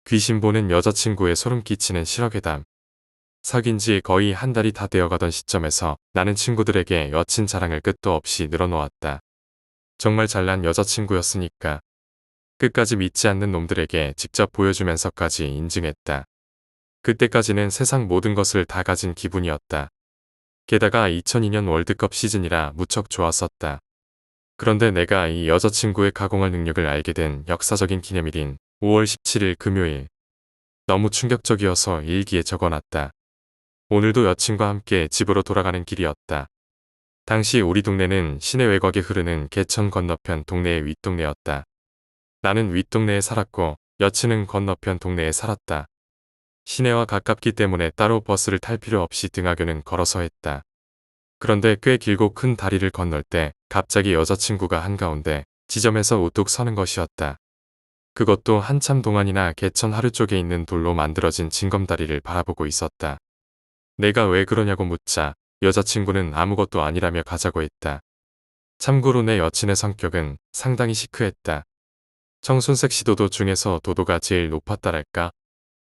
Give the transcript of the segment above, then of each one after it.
귀신 보는 여자친구의 소름 끼치는 실화괴담. 사귄 지 거의 한 달이 다 되어가던 시점에서 나는 친구들에게 여친 자랑을 끝도 없이 늘어놓았다. 정말 잘난 여자친구였으니까. 끝까지 믿지 않는 놈들에게 직접 보여주면서까지 인증했다. 그때까지는 세상 모든 것을 다 가진 기분이었다. 게다가 2002년 월드컵 시즌이라 무척 좋았었다. 그런데 내가 이 여자친구의 가공할 능력을 알게 된 역사적인 기념일인 5월 17일 금요일. 너무 충격적이어서 일기에 적어놨다. 오늘도 여친과 함께 집으로 돌아가는 길이었다. 당시 우리 동네는 시내 외곽에 흐르는 개천 건너편 동네의 윗동네였다. 나는 윗동네에 살았고 여친은 건너편 동네에 살았다. 시내와 가깝기 때문에 따로 버스를 탈 필요 없이 등하교는 걸어서 했다. 그런데 꽤 길고 큰 다리를 건널 때 갑자기 여자친구가 한가운데 지점에서 우뚝 서는 것이었다. 그것도 한참 동안이나 개천 하류 쪽에 있는 돌로 만들어진 징검다리를 바라보고 있었다. 내가 왜 그러냐고 묻자 여자친구는 아무것도 아니라며 가자고 했다. 참고로 내 여친의 성격은 상당히 시크했다. 청순색 시도도 중에서 도도가 제일 높았다랄까?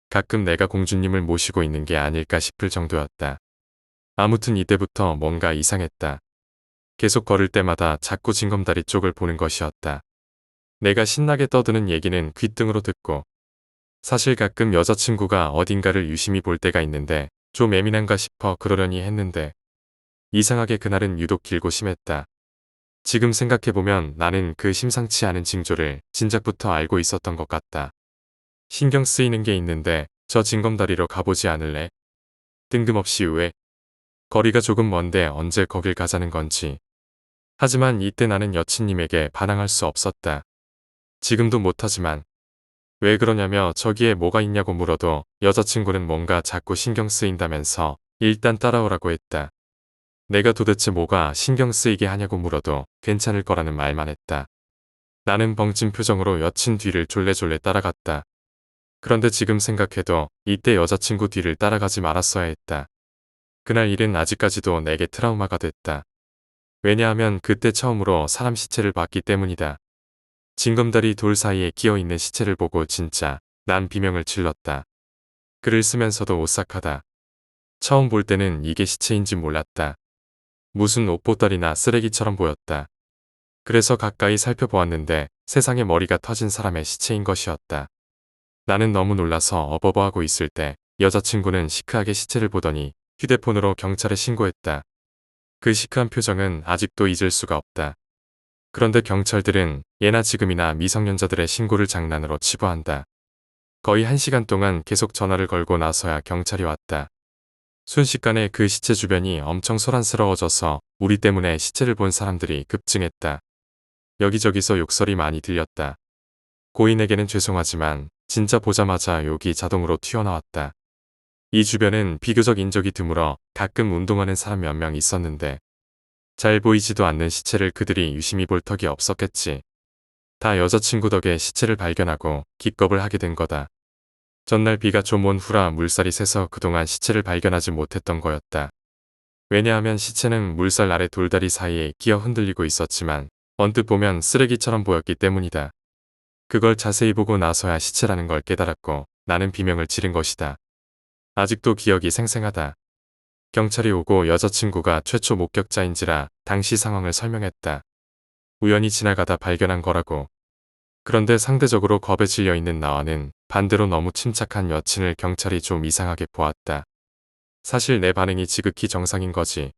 가끔 내가 공주님을 모시고 있는 게 아닐까 싶을 정도였다. 아무튼 이때부터 뭔가 이상했다. 계속 걸을 때마다 자꾸 징검다리 쪽을 보는 것이었다. 내가 신나게 떠드는 얘기는 귓등으로 듣고 사실 가끔 여자친구가 어딘가를 유심히 볼 때가 있는데 좀 예민한가 싶어 그러려니 했는데 이상하게 그날은 유독 길고 심했다. 지금 생각해보면 나는 그 심상치 않은 징조를 진작부터 알고 있었던 것 같다. 신경 쓰이는 게 있는데 저 징검다리로 가보지 않을래? 뜬금없이 왜? 거리가 조금 먼데 언제 거길 가자는 건지. 하지만 이때 나는 여친님에게 반항할 수 없었다. 지금도 못하지만 왜 그러냐며 저기에 뭐가 있냐고 물어도 여자친구는 뭔가 자꾸 신경 쓰인다면서 일단 따라오라고 했다. 내가 도대체 뭐가 신경 쓰이게 하냐고 물어도 괜찮을 거라는 말만 했다. 나는 벙찐 표정으로 여친 뒤를 졸래졸래 따라갔다. 그런데 지금 생각해도 이때 여자친구 뒤를 따라가지 말았어야 했다. 그날 일은 아직까지도 내게 트라우마가 됐다. 왜냐하면 그때 처음으로 사람 시체를 봤기 때문이다. 징검다리 돌 사이에 끼어있는 시체를 보고 진짜 난 비명을 질렀다. 글을 쓰면서도 오싹하다. 처음 볼 때는 이게 시체인지 몰랐다. 무슨 옷보따리나 쓰레기처럼 보였다. 그래서 가까이 살펴보았는데 세상에 머리가 터진 사람의 시체인 것이었다. 나는 너무 놀라서 어버버하고 있을 때 여자친구는 시크하게 시체를 보더니 휴대폰으로 경찰에 신고했다. 그 시크한 표정은 아직도 잊을 수가 없다. 그런데 경찰들은 예나 지금이나 미성년자들의 신고를 장난으로 치부한다. 거의 1시간 동안 계속 전화를 걸고 나서야 경찰이 왔다. 순식간에 그 시체 주변이 엄청 소란스러워져서 우리 때문에 시체를 본 사람들이 급증했다. 여기저기서 욕설이 많이 들렸다. 고인에게는 죄송하지만 진짜 보자마자 욕이 자동으로 튀어나왔다. 이 주변은 비교적 인적이 드물어 가끔 운동하는 사람 몇 명 있었는데 잘 보이지도 않는 시체를 그들이 유심히 볼 턱이 없었겠지. 다 여자친구 덕에 시체를 발견하고 기겁을 하게 된 거다. 전날 비가 좀 온 후라 물살이 새서 그동안 시체를 발견하지 못했던 거였다. 왜냐하면 시체는 물살 아래 돌다리 사이에 끼어 흔들리고 있었지만 언뜻 보면 쓰레기처럼 보였기 때문이다. 그걸 자세히 보고 나서야 시체라는 걸 깨달았고 나는 비명을 지른 것이다. 아직도 기억이 생생하다. 경찰이 오고 여자친구가 최초 목격자인지라 당시 상황을 설명했다. 우연히 지나가다 발견한 거라고. 그런데 상대적으로 겁에 질려 있는 나와는 반대로 너무 침착한 여친을 경찰이 좀 이상하게 보았다. 사실 내 반응이 지극히 정상인 거지.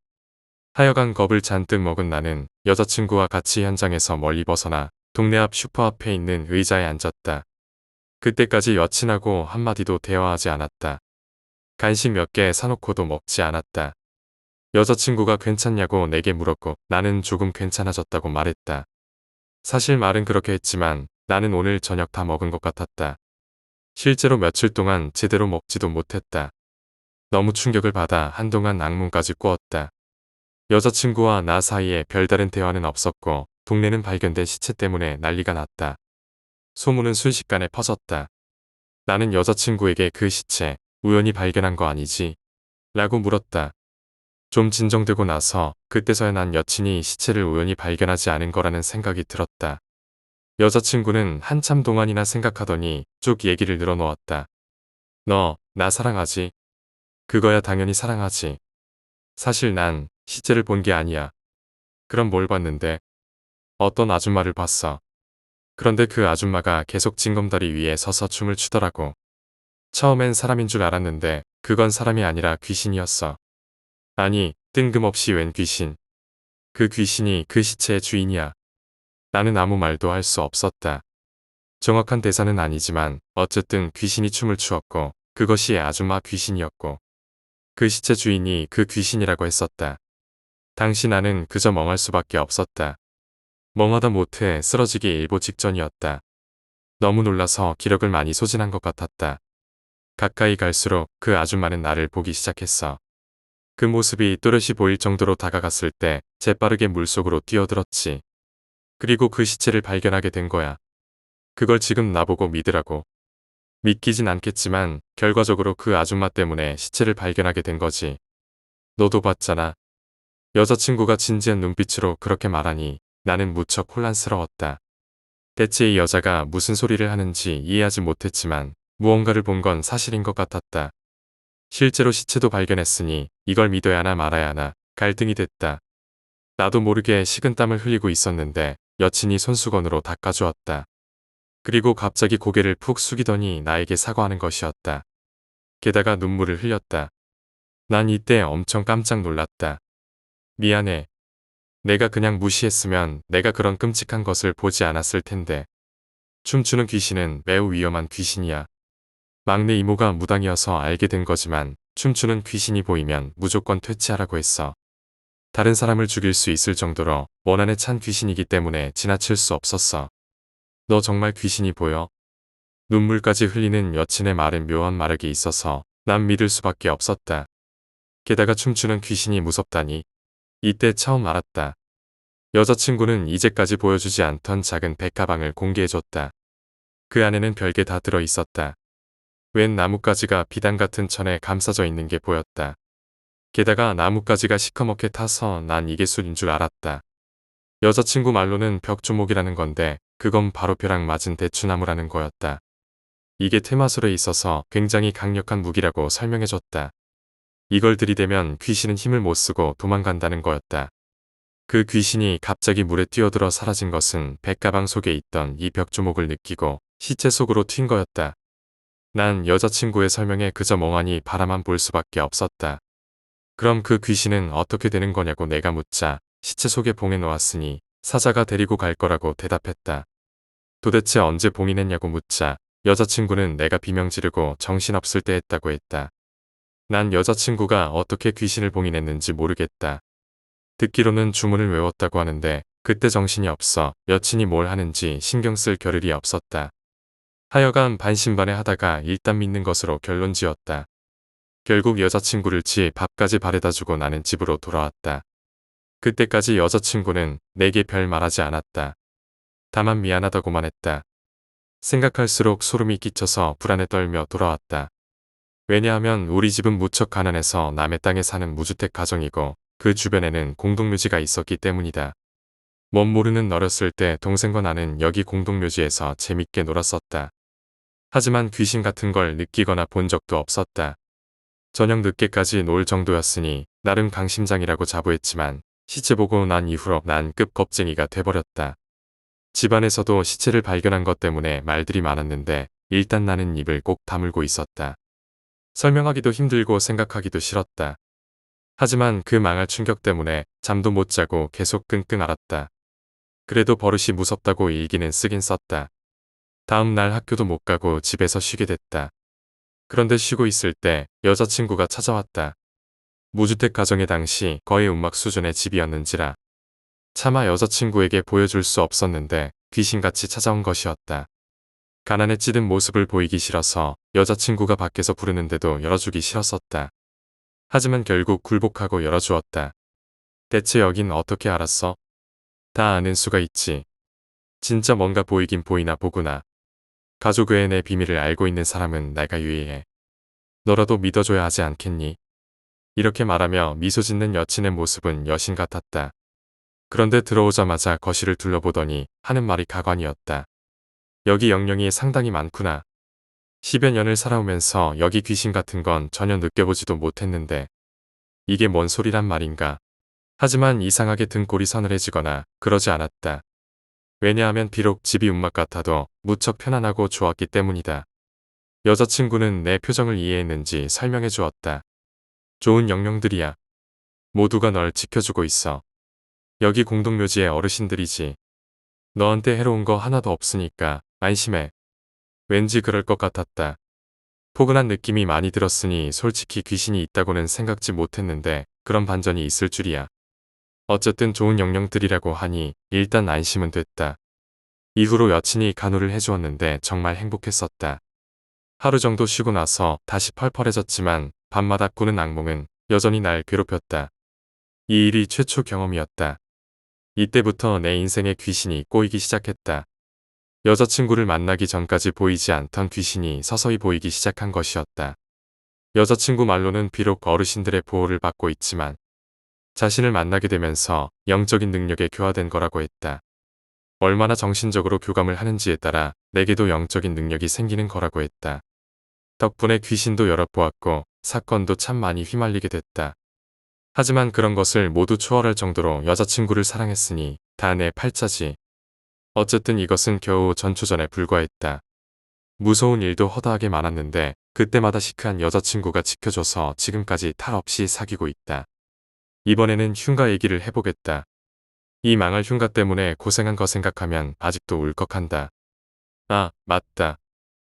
하여간 겁을 잔뜩 먹은 나는 여자친구와 같이 현장에서 멀리 벗어나 동네 앞 슈퍼 앞에 있는 의자에 앉았다. 그때까지 여친하고 한마디도 대화하지 않았다. 간식 몇 개 사놓고도 먹지 않았다. 여자친구가 괜찮냐고 내게 물었고 나는 조금 괜찮아졌다고 말했다. 사실 말은 그렇게 했지만 나는 오늘 저녁 다 먹은 것 같았다. 실제로 며칠 동안 제대로 먹지도 못했다. 너무 충격을 받아 한동안 악몽까지 꾸었다. 여자친구와 나 사이에 별다른 대화는 없었고 동네는 발견된 시체 때문에 난리가 났다. 소문은 순식간에 퍼졌다. 나는 여자친구에게 그 시체 우연히 발견한 거 아니지? 라고 물었다. 좀 진정되고 나서 그때서야 난 여친이 시체를 우연히 발견하지 않은 거라는 생각이 들었다. 여자친구는 한참 동안이나 생각하더니 쭉 얘기를 늘어놓았다. 너, 나 사랑하지? 그거야 당연히 사랑하지. 사실 난 시체를 본 게 아니야. 그럼 뭘 봤는데? 어떤 아줌마를 봤어. 그런데 그 아줌마가 계속 징검다리 위에 서서 춤을 추더라고. 처음엔 사람인 줄 알았는데 그건 사람이 아니라 귀신이었어. 아니, 뜬금없이 웬 귀신. 그 귀신이 그 시체의 주인이야. 나는 아무 말도 할 수 없었다. 정확한 대사는 아니지만 어쨌든 귀신이 춤을 추었고 그것이 아줌마 귀신이었고 그 시체 주인이 그 귀신이라고 했었다. 당시 나는 그저 멍할 수밖에 없었다. 멍하다 못해 쓰러지기 일보 직전이었다. 너무 놀라서 기력을 많이 소진한 것 같았다. 가까이 갈수록 그 아줌마는 나를 보기 시작했어. 그 모습이 또렷이 보일 정도로 다가갔을 때 재빠르게 물속으로 뛰어들었지. 그리고 그 시체를 발견하게 된 거야. 그걸 지금 나보고 믿으라고. 믿기진 않겠지만 결과적으로 그 아줌마 때문에 시체를 발견하게 된 거지. 너도 봤잖아. 여자친구가 진지한 눈빛으로 그렇게 말하니 나는 무척 혼란스러웠다. 대체 이 여자가 무슨 소리를 하는지 이해하지 못했지만 무언가를 본 건 사실인 것 같았다. 실제로 시체도 발견했으니 이걸 믿어야 하나 말아야 하나 갈등이 됐다. 나도 모르게 식은땀을 흘리고 있었는데 여친이 손수건으로 닦아주었다. 그리고 갑자기 고개를 푹 숙이더니 나에게 사과하는 것이었다. 게다가 눈물을 흘렸다. 난 이때 엄청 깜짝 놀랐다. 미안해. 내가 그냥 무시했으면 내가 그런 끔찍한 것을 보지 않았을 텐데. 춤추는 귀신은 매우 위험한 귀신이야. 막내 이모가 무당이어서 알게 된 거지만 춤추는 귀신이 보이면 무조건 퇴치하라고 했어. 다른 사람을 죽일 수 있을 정도로 원한에 찬 귀신이기 때문에 지나칠 수 없었어. 너 정말 귀신이 보여? 눈물까지 흘리는 여친의 말은 묘한 마력이 있어서 난 믿을 수밖에 없었다. 게다가 춤추는 귀신이 무섭다니. 이때 처음 알았다. 여자친구는 이제까지 보여주지 않던 작은 백가방을 공개해줬다. 그 안에는 별게 다 들어있었다. 웬 나뭇가지가 비단 같은 천에 감싸져 있는 게 보였다. 게다가 나뭇가지가 시커멓게 타서 난 이게 술인 줄 알았다. 여자친구 말로는 벽조목이라는 건데 그건 바로 벼락 맞은 대추나무라는 거였다. 이게 테마술에 있어서 굉장히 강력한 무기라고 설명해줬다. 이걸 들이대면 귀신은 힘을 못 쓰고 도망간다는 거였다. 그 귀신이 갑자기 물에 뛰어들어 사라진 것은 백가방 속에 있던 이 벽조목을 느끼고 시체 속으로 튄 거였다. 난 여자친구의 설명에 그저 멍하니 바라만 볼 수밖에 없었다. 그럼 그 귀신은 어떻게 되는 거냐고 내가 묻자 시체 속에 봉해 놓았으니 사자가 데리고 갈 거라고 대답했다. 도대체 언제 봉인했냐고 묻자 여자친구는 내가 비명 지르고 정신없을 때 했다고 했다. 난 여자친구가 어떻게 귀신을 봉인했는지 모르겠다. 듣기로는 주문을 외웠다고 하는데 그때 정신이 없어 여친이 뭘 하는지 신경 쓸 겨를이 없었다. 하여간 반신반의하다가 일단 믿는 것으로 결론 지었다. 결국 여자친구를 집 밥까지 바래다주고 나는 집으로 돌아왔다. 그때까지 여자친구는 내게 별 말하지 않았다. 다만 미안하다고만 했다. 생각할수록 소름이 끼쳐서 불안에 떨며 돌아왔다. 왜냐하면 우리 집은 무척 가난해서 남의 땅에 사는 무주택 가정이고 그 주변에는 공동묘지가 있었기 때문이다. 멋 모르는 어렸을 때 동생과 나는 여기 공동묘지에서 재밌게 놀았었다. 하지만 귀신 같은 걸 느끼거나 본 적도 없었다. 저녁 늦게까지 놀 정도였으니 나름 강심장이라고 자부했지만 시체 보고 난 이후로 난 급겁쟁이가 돼버렸다. 집안에서도 시체를 발견한 것 때문에 말들이 많았는데 일단 나는 입을 꼭 다물고 있었다. 설명하기도 힘들고 생각하기도 싫었다. 하지만 그 망할 충격 때문에 잠도 못 자고 계속 끙끙 앓았다. 그래도 버릇이 무섭다고 일기는 쓰긴 썼다. 다음 날 학교도 못 가고 집에서 쉬게 됐다. 그런데 쉬고 있을 때 여자친구가 찾아왔다. 무주택 가정의 당시 거의 운막 수준의 집이었는지라 차마 여자친구에게 보여줄 수 없었는데 귀신같이 찾아온 것이었다. 가난에 찌든 모습을 보이기 싫어서 여자친구가 밖에서 부르는데도 열어주기 싫었었다. 하지만 결국 굴복하고 열어주었다. 대체 여긴 어떻게 알았어? 다 아는 수가 있지. 진짜 뭔가 보이긴 보이나 보구나. 가족 외에 내 비밀을 알고 있는 사람은 내가 유일해. 너라도 믿어줘야 하지 않겠니? 이렇게 말하며 미소 짓는 여친의 모습은 여신 같았다. 그런데 들어오자마자 거실을 둘러보더니 하는 말이 가관이었다. 여기 영령이 상당히 많구나. 10여 년을 살아오면서 여기 귀신 같은 건 전혀 느껴보지도 못했는데 이게 뭔 소리란 말인가. 하지만 이상하게 등골이 서늘해지거나 그러지 않았다. 왜냐하면 비록 집이 움막 같아도 무척 편안하고 좋았기 때문이다. 여자친구는 내 표정을 이해했는지 설명해 주었다. 좋은 영령들이야. 모두가 널 지켜주고 있어. 여기 공동묘지의 어르신들이지. 너한테 해로운 거 하나도 없으니까 안심해. 왠지 그럴 것 같았다. 포근한 느낌이 많이 들었으니 솔직히 귀신이 있다고는 생각지 못했는데 그런 반전이 있을 줄이야. 어쨌든 좋은 영령들이라고 하니 일단 안심은 됐다. 이후로 여친이 간호를 해주었는데 정말 행복했었다. 하루 정도 쉬고 나서 다시 펄펄해졌지만 밤마다 꾸는 악몽은 여전히 날 괴롭혔다. 이 일이 최초 경험이었다. 이때부터 내 인생에 귀신이 꼬이기 시작했다. 여자친구를 만나기 전까지 보이지 않던 귀신이 서서히 보이기 시작한 것이었다. 여자친구 말로는 비록 어르신들의 보호를 받고 있지만 자신을 만나게 되면서 영적인 능력에 교화된 거라고 했다. 얼마나 정신적으로 교감을 하는지에 따라 내게도 영적인 능력이 생기는 거라고 했다. 덕분에 귀신도 여러 보았고 사건도 참 많이 휘말리게 됐다. 하지만 그런 것을 모두 초월할 정도로 여자친구를 사랑했으니 다 내 팔자지. 어쨌든 이것은 겨우 전초전에 불과했다. 무서운 일도 허다하게 많았는데 그때마다 시크한 여자친구가 지켜줘서 지금까지 탈 없이 사귀고 있다. 이번에는 흉가 얘기를 해보겠다. 이 망할 흉가 때문에 고생한 거 생각하면 아직도 울컥한다. 아, 맞다.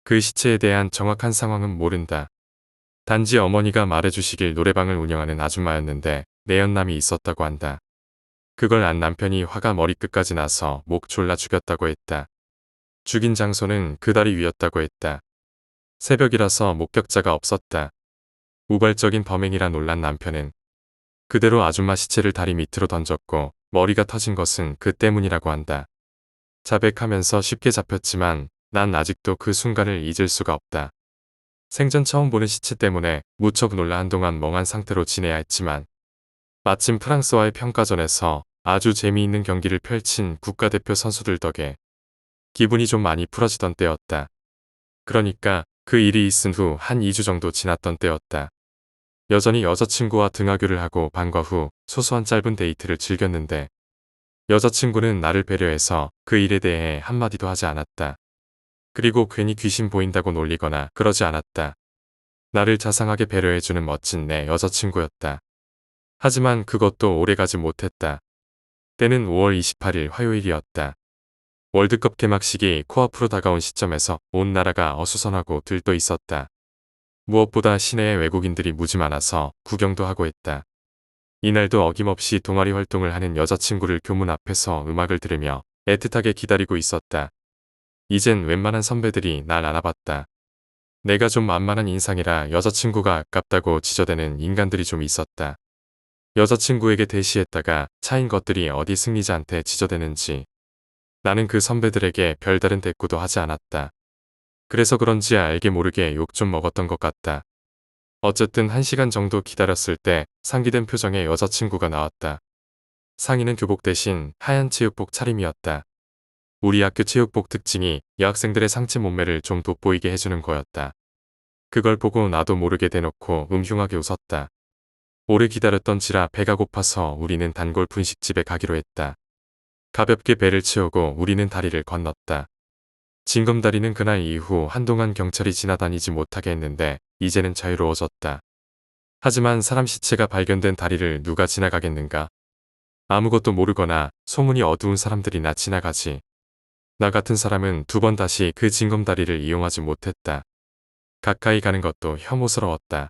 그 시체에 대한 정확한 상황은 모른다. 단지 어머니가 말해주시길 노래방을 운영하는 아줌마였는데 내연남이 있었다고 한다. 그걸 안 남편이 화가 머리끝까지 나서 목 졸라 죽였다고 했다. 죽인 장소는 그 다리 위였다고 했다. 새벽이라서 목격자가 없었다. 우발적인 범행이라 놀란 남편은 그대로 아줌마 시체를 다리 밑으로 던졌고 머리가 터진 것은 그 때문이라고 한다. 자백하면서 쉽게 잡혔지만 난 아직도 그 순간을 잊을 수가 없다. 생전 처음 보는 시체 때문에 무척 놀라 한동안 멍한 상태로 지내야 했지만 마침 프랑스와의 평가전에서 아주 재미있는 경기를 펼친 국가대표 선수들 덕에 기분이 좀 많이 풀어지던 때였다. 그러니까 그 일이 있은 후 한 2주 정도 지났던 때였다. 여전히 여자친구와 등하교를 하고 방과 후 소소한 짧은 데이트를 즐겼는데 여자친구는 나를 배려해서 그 일에 대해 한마디도 하지 않았다. 그리고 괜히 귀신 보인다고 놀리거나 그러지 않았다. 나를 자상하게 배려해주는 멋진 내 여자친구였다. 하지만 그것도 오래가지 못했다. 때는 5월 28일 화요일이었다. 월드컵 개막식이 코앞으로 다가온 시점에서 온 나라가 어수선하고 들떠 있었다. 무엇보다 시내에 외국인들이 무지 많아서 구경도 하고 했다. 이날도 어김없이 동아리 활동을 하는 여자친구를 교문 앞에서 음악을 들으며 애틋하게 기다리고 있었다. 이젠 웬만한 선배들이 날 알아봤다. 내가 좀 만만한 인상이라 여자친구가 아깝다고 지저대는 인간들이 좀 있었다. 여자친구에게 대시했다가 차인 것들이 어디 승리자한테 지저대는지. 나는 그 선배들에게 별다른 대꾸도 하지 않았다. 그래서 그런지 알게 모르게 욕 좀 먹었던 것 같다. 어쨌든 1시간 정도 기다렸을 때 상기된 표정의 여자친구가 나왔다. 상의는 교복 대신 하얀 체육복 차림이었다. 우리 학교 체육복 특징이 여학생들의 상체 몸매를 좀 돋보이게 해주는 거였다. 그걸 보고 나도 모르게 대놓고 흉하게 웃었다. 오래 기다렸던지라 배가 고파서 우리는 단골 분식집에 가기로 했다. 가볍게 배를 채우고 우리는 다리를 건넜다. 징검다리는 그날 이후 한동안 경찰이 지나다니지 못하게 했는데 이제는 자유로워졌다. 하지만 사람 시체가 발견된 다리를 누가 지나가겠는가? 아무것도 모르거나 소문이 어두운 사람들이나 지나가지. 나 같은 사람은 2번 다시 그 징검다리를 이용하지 못했다. 가까이 가는 것도 혐오스러웠다.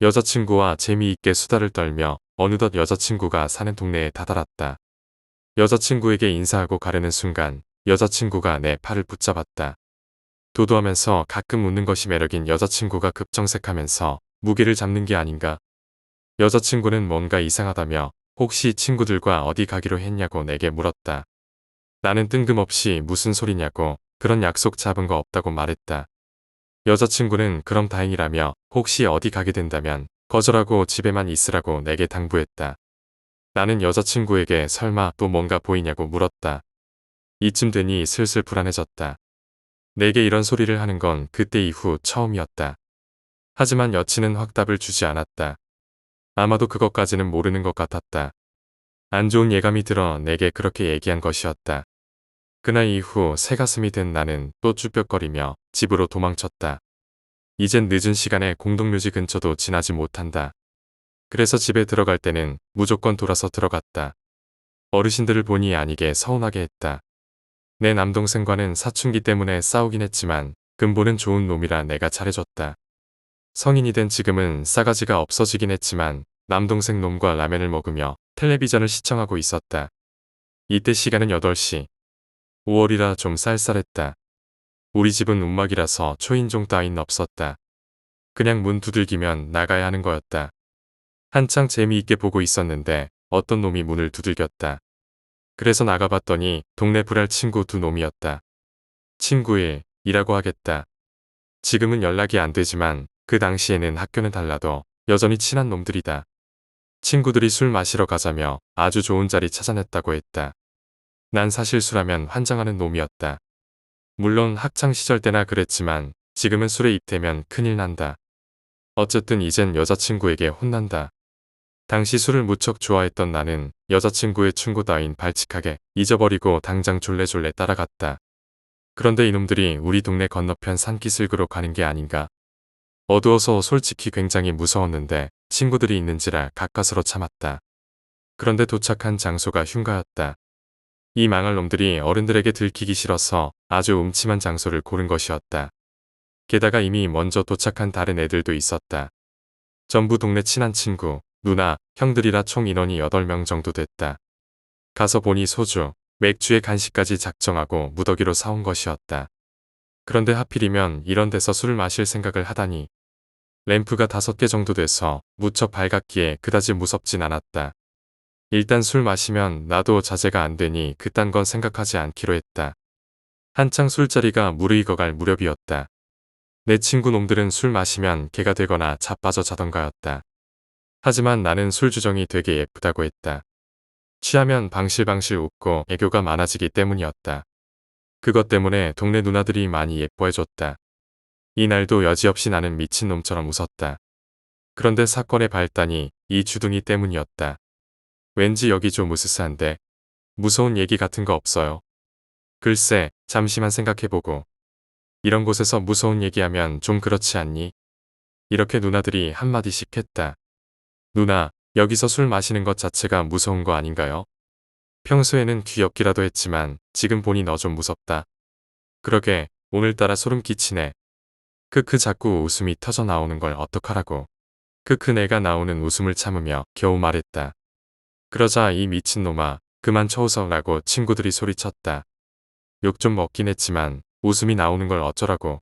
여자친구와 재미있게 수다를 떨며 어느덧 여자친구가 사는 동네에 다다랐다. 여자친구에게 인사하고 가려는 순간 여자친구가 내 팔을 붙잡았다. 도도하면서 가끔 웃는 것이 매력인 여자친구가 급정색하면서 무게를 잡는 게 아닌가. 여자친구는 뭔가 이상하다며 혹시 친구들과 어디 가기로 했냐고 내게 물었다. 나는 뜬금없이 무슨 소리냐고 그런 약속 잡은 거 없다고 말했다. 여자친구는 그럼 다행이라며 혹시 어디 가게 된다면 거절하고 집에만 있으라고 내게 당부했다. 나는 여자친구에게 설마 또 뭔가 보이냐고 물었다. 이쯤 되니 슬슬 불안해졌다. 내게 이런 소리를 하는 건 그때 이후 처음이었다. 하지만 여친은 확답을 주지 않았다. 아마도 그것까지는 모르는 것 같았다. 안 좋은 예감이 들어 내게 그렇게 얘기한 것이었다. 그날 이후 새가슴이 된 나는 또 쭈뼛거리며 집으로 도망쳤다. 이젠 늦은 시간에 공동묘지 근처도 지나지 못한다. 그래서 집에 들어갈 때는 무조건 돌아서 들어갔다. 어르신들을 보니 아니게 서운하게 했다. 내 남동생과는 사춘기 때문에 싸우긴 했지만 근본은 좋은 놈이라 내가 잘해줬다. 성인이 된 지금은 싸가지가 없어지긴 했지만 남동생 놈과 라면을 먹으며 텔레비전을 시청하고 있었다. 이때 시간은 8시. 5월이라 좀 쌀쌀했다. 우리 집은 움막이라서 초인종 따윈 없었다. 그냥 문 두들기면 나가야 하는 거였다. 한창 재미있게 보고 있었는데 어떤 놈이 문을 두들겼다. 그래서 나가봤더니 동네 불알 친구 두 놈이었다. 친구 1이라고 하겠다. 지금은 연락이 안 되지만 그 당시에는 학교는 달라도 여전히 친한 놈들이다. 친구들이 술 마시러 가자며 아주 좋은 자리 찾아냈다고 했다. 난 사실 술하면 환장하는 놈이었다. 물론 학창시절 때나 그랬지만 지금은 술에 입대면 큰일 난다. 어쨌든 이젠 여자친구에게 혼난다. 당시 술을 무척 좋아했던 나는 여자친구의 충고 따윈 발칙하게 잊어버리고 당장 졸래졸래 따라갔다. 그런데 이놈들이 우리 동네 건너편 산기슭으로 가는 게 아닌가. 어두워서 솔직히 굉장히 무서웠는데 친구들이 있는지라 가까스로 참았다. 그런데 도착한 장소가 흉가였다. 이 망할 놈들이 어른들에게 들키기 싫어서 아주 음침한 장소를 고른 것이었다. 게다가 이미 먼저 도착한 다른 애들도 있었다. 전부 동네 친한 친구, 누나, 형들이라 총 인원이 8명 정도 됐다. 가서 보니 소주, 맥주에 간식까지 작정하고 무더기로 사온 것이었다. 그런데 하필이면 이런 데서 술을 마실 생각을 하다니. 램프가 5개 정도 돼서 무척 밝았기에 그다지 무섭진 않았다. 일단 술 마시면 나도 자제가 안 되니 그딴 건 생각하지 않기로 했다. 한창 술자리가 무르익어갈 무렵이었다. 내 친구 놈들은 술 마시면 개가 되거나 자빠져 자던가였다. 하지만 나는 술주정이 되게 예쁘다고 했다. 취하면 방실방실 웃고 애교가 많아지기 때문이었다. 그것 때문에 동네 누나들이 많이 예뻐해줬다. 이날도 여지없이 나는 미친놈처럼 웃었다. 그런데 사건의 발단이 이 주둥이 때문이었다. 왠지 여기 좀 으스스한데 무서운 얘기 같은 거 없어요? 글쎄, 잠시만 생각해보고. 이런 곳에서 무서운 얘기하면 좀 그렇지 않니? 이렇게 누나들이 한마디씩 했다. 누나, 여기서 술 마시는 것 자체가 무서운 거 아닌가요? 평소에는 귀엽기라도 했지만 지금 보니 너 좀 무섭다. 그러게, 오늘따라 소름 끼치네. 크크 자꾸 웃음이 터져 나오는 걸 어떡하라고. 크크 내가 나오는 웃음을 참으며 겨우 말했다. 그러자 이 미친놈아, 그만 쳐웃어라고 친구들이 소리쳤다. 욕 좀 먹긴 했지만 웃음이 나오는 걸 어쩌라고.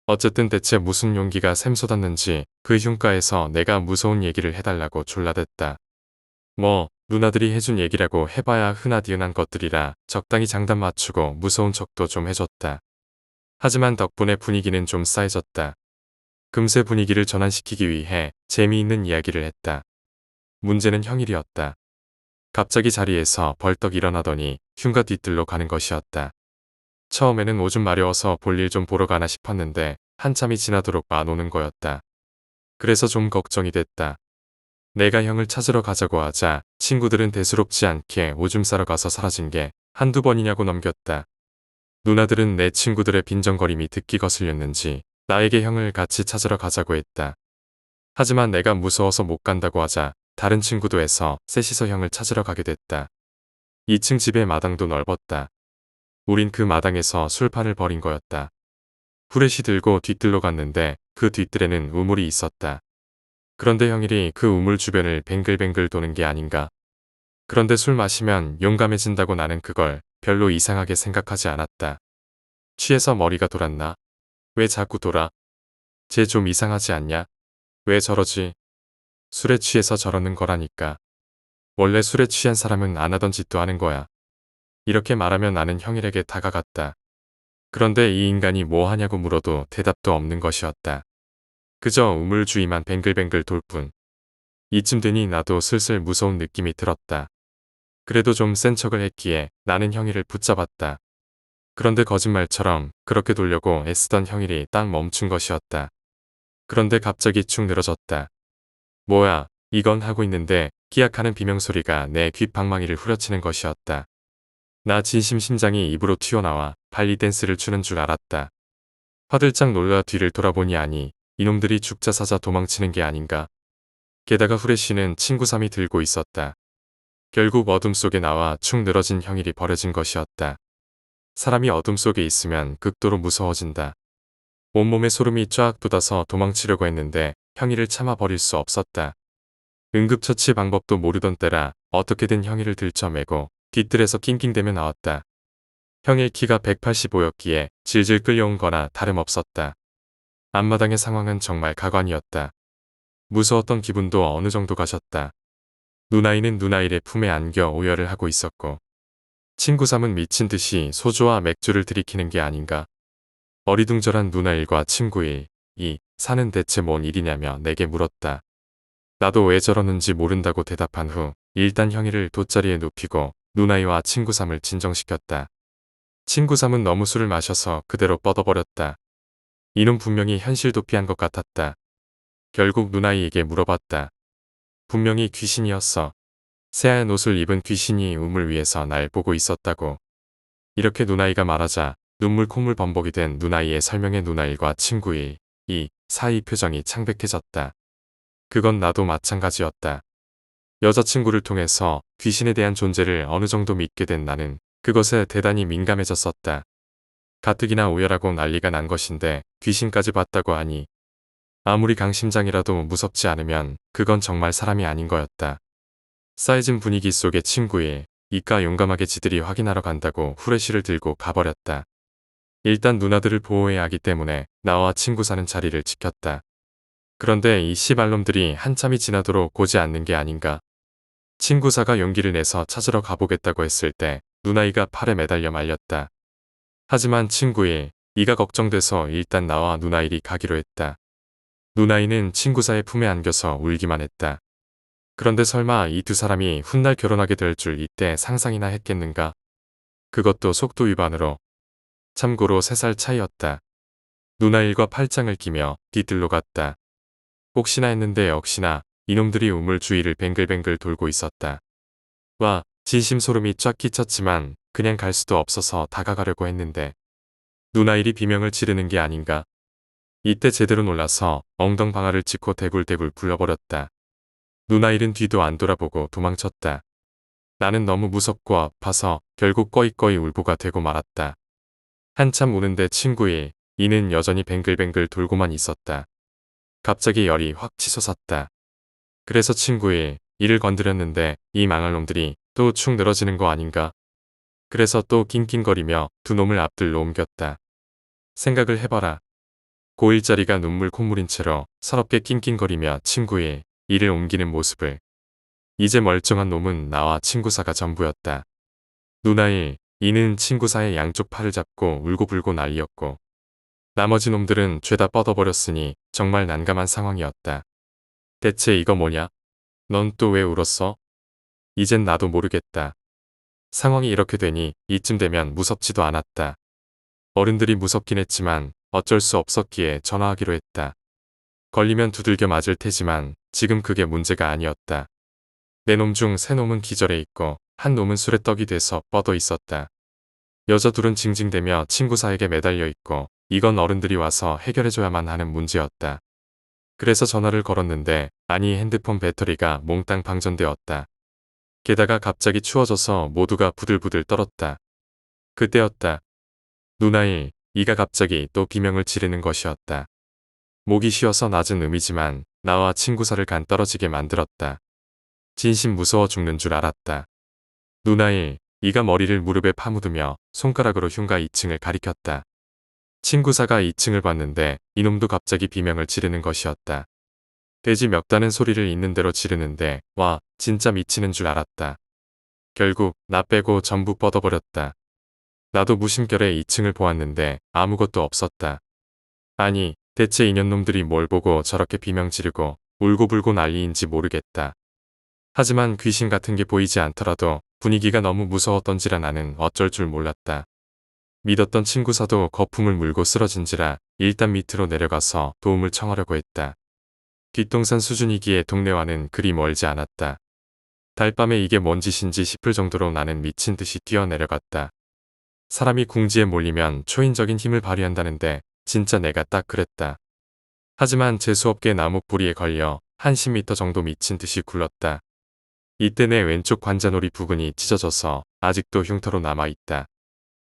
어쨌든 대체 무슨 용기가 샘솟았는지 그 흉가에서 내가 무서운 얘기를 해달라고 졸라댔다. 뭐 누나들이 해준 얘기라고 해봐야 흔하디흔한 것들이라 적당히 장단 맞추고 무서운 척도 좀 해줬다. 하지만 덕분에 분위기는 좀 싸해졌다. 금세 분위기를 전환시키기 위해 재미있는 이야기를 했다. 문제는 형일이었다. 갑자기 자리에서 벌떡 일어나더니 흉가 뒤뜰로 가는 것이었다. 처음에는 오줌 마려워서 볼일 좀 보러 가나 싶었는데 한참이 지나도록 안 오는 거였다. 그래서 좀 걱정이 됐다. 내가 형을 찾으러 가자고 하자 친구들은 대수롭지 않게 오줌 싸러 가서 사라진 게 한두 번이냐고 넘겼다. 누나들은 내 친구들의 빈정거림이 듣기 거슬렸는지 나에게 형을 같이 찾으러 가자고 했다. 하지만 내가 무서워서 못 간다고 하자 다른 친구도 해서 셋이서 형을 찾으러 가게 됐다. 2층 집의 마당도 넓었다. 우린 그 마당에서 술판을 벌인 거였다. 후레쉬 들고 뒤뜰로 갔는데 그 뒤뜰에는 우물이 있었다. 그런데 형일이 그 우물 주변을 뱅글뱅글 도는 게 아닌가. 그런데 술 마시면 용감해진다고 나는 그걸 별로 이상하게 생각하지 않았다. 취해서 머리가 돌았나? 왜 자꾸 돌아? 쟤 좀 이상하지 않냐? 왜 저러지? 술에 취해서 저러는 거라니까. 원래 술에 취한 사람은 안 하던 짓도 하는 거야. 이렇게 말하면 나는 형일에게 다가갔다. 그런데 이 인간이 뭐 하냐고 물어도 대답도 없는 것이었다. 그저 우물 주위만 뱅글뱅글 돌 뿐. 이쯤 되니 나도 슬슬 무서운 느낌이 들었다. 그래도 좀 센 척을 했기에 나는 형이를 붙잡았다. 그런데 거짓말처럼 그렇게 돌려고 애쓰던 형일이 딱 멈춘 것이었다. 그런데 갑자기 축 늘어졌다. 뭐야, 이건 하고 있는데 기약하는 비명소리가 내 귓방망이를 후려치는 것이었다. 나 진심 심장이 입으로 튀어나와 발리 댄스를 추는 줄 알았다. 화들짝 놀라 뒤를 돌아보니 아니, 이놈들이 죽자 사자 도망치는 게 아닌가. 게다가 후레쉬는 친구 삼이 들고 있었다. 결국 어둠 속에 나와 축 늘어진 형일이 버려진 것이었다. 사람이 어둠 속에 있으면 극도로 무서워진다. 온몸에 소름이 쫙 돋아서 도망치려고 했는데 형이를 참아 버릴 수 없었다. 응급처치 방법도 모르던 때라 어떻게든 형이를 들쳐매고 뒤뜰에서 낑낑대며 나왔다. 형의 키가 185였기에 질질 끌려온 거나 다름없었다. 앞마당의 상황은 정말 가관이었다. 무서웠던 기분도 어느 정도 가셨다. 누나이는 누나일의 품에 안겨 오열을 하고 있었고 친구 삼은 미친 듯이 소주와 맥주를 들이키는 게 아닌가. 어리둥절한 누나일과 친구일, 이 사는 대체 뭔 일이냐며 내게 물었다. 나도 왜 저러는지 모른다고 대답한 후 일단 형이를 돗자리에 눕히고 누나이와 친구 삼을 진정시켰다. 친구 삼은 너무 술을 마셔서 그대로 뻗어버렸다. 이는 분명히 현실 도피한 것 같았다. 결국 누나이에게 물어봤다. 분명히 귀신이었어. 새하얀 옷을 입은 귀신이 우물 위에서 날 보고 있었다고. 이렇게 누나이가 말하자 눈물 콧물 범벅이 된 누나이의 설명에 누나일과 친구일, 이 사이 표정이 창백해졌다. 그건 나도 마찬가지였다. 여자친구를 통해서 귀신에 대한 존재를 어느 정도 믿게 된 나는 그것에 대단히 민감해졌었다. 가뜩이나 오열하고 난리가 난 것인데 귀신까지 봤다고 하니 아무리 강심장이라도 무섭지 않으면 그건 정말 사람이 아닌 거였다. 쌓여진 분위기 속에 친구의 이까 용감하게 지들이 확인하러 간다고 후레쉬를 들고 가버렸다. 일단 누나들을 보호해야 하기 때문에 나와 친구 사는 자리를 지켰다. 그런데 이 씨발놈들이 한참이 지나도록 고지 않는 게 아닌가. 친구사가 용기를 내서 찾으러 가보겠다고 했을 때 누나이가 팔에 매달려 말렸다. 하지만 친구의 이가 걱정돼서 일단 나와 누나일이 가기로 했다. 누나이는 친구사의 품에 안겨서 울기만 했다. 그런데 설마 이 두 사람이 훗날 결혼하게 될 줄 이때 상상이나 했겠는가? 그것도 속도 위반으로. 참고로 3살 차이였다. 누나일과 팔짱을 끼며 뒤뜰로 갔다. 혹시나 했는데 역시나 이놈들이 우물 주위를 뱅글뱅글 돌고 있었다. 와, 진심 소름이 쫙 끼쳤지만 그냥 갈 수도 없어서 다가가려고 했는데 누나일이 비명을 지르는 게 아닌가. 이때 제대로 놀라서 엉덩방아를 찍고 대굴대굴 굴러버렸다. 누나일은 뒤도 안 돌아보고 도망쳤다. 나는 너무 무섭고 아파서 결국 꺼이꺼이 울보가 되고 말았다. 한참 우는데 친구의 이는 여전히 뱅글뱅글 돌고만 있었다. 갑자기 열이 확 치솟았다. 그래서 친구의 이를 건드렸는데 이 망할 놈들이 또 축 늘어지는 거 아닌가. 그래서 또 낑낑거리며 두 놈을 앞들로 옮겼다. 생각을 해봐라. 고1짜리가 눈물 콧물인 채로 서럽게 낑낑거리며 친구의 이를 옮기는 모습을. 이제 멀쩡한 놈은 나와 친구사가 전부였다. 누나의 이는 친구사의 양쪽 팔을 잡고 울고불고 난리였고 나머지 놈들은 죄다 뻗어버렸으니 정말 난감한 상황이었다. 대체 이거 뭐냐? 넌 또 왜 울었어? 이젠 나도 모르겠다. 상황이 이렇게 되니 이쯤 되면 무섭지도 않았다. 어른들이 무섭긴 했지만 어쩔 수 없었기에 전화하기로 했다. 걸리면 두들겨 맞을 테지만 지금 그게 문제가 아니었다. 네 놈 중 3놈은 기절해 있고 한 놈은 술에 떡이 돼서 뻗어 있었다. 여자 둘은 징징대며 친구사에게 매달려 있고 이건 어른들이 와서 해결해줘야만 하는 문제였다. 그래서 전화를 걸었는데 아니 핸드폰 배터리가 몽땅 방전되었다. 게다가 갑자기 추워져서 모두가 부들부들 떨었다. 그때였다. 누나의 이가 갑자기 또 비명을 지르는 것이었다. 목이 쉬어서 낮은 음이지만 나와 친구사를 간 떨어지게 만들었다. 진심 무서워 죽는 줄 알았다. 누나의 이가 머리를 무릎에 파묻으며 손가락으로 흉가 2층을 가리켰다. 친구사가 2층을 봤는데 이놈도 갑자기 비명을 지르는 것이었다. 돼지 멱다는 소리를 있는 대로 지르는데 와 진짜 미치는 줄 알았다. 결국 나 빼고 전부 뻗어버렸다. 나도 무심결에 2층을 보았는데 아무것도 없었다. 아니 대체 이년놈들이 뭘 보고 저렇게 비명 지르고 울고불고 난리인지 모르겠다. 하지만 귀신 같은 게 보이지 않더라도 분위기가 너무 무서웠던지라 나는 어쩔 줄 몰랐다. 믿었던 친구사도 거품을 물고 쓰러진지라 일단 밑으로 내려가서 도움을 청하려고 했다. 뒷동산 수준이기에 동네와는 그리 멀지 않았다. 달밤에 이게 뭔 짓인지 싶을 정도로 나는 미친 듯이 뛰어내려갔다. 사람이 궁지에 몰리면 초인적인 힘을 발휘한다는데 진짜 내가 딱 그랬다. 하지만 재수없게 나무 뿌리에 걸려 한 10m 정도 미친 듯이 굴렀다. 이때 내 왼쪽 관자놀이 부근이 찢어져서 아직도 흉터로 남아있다.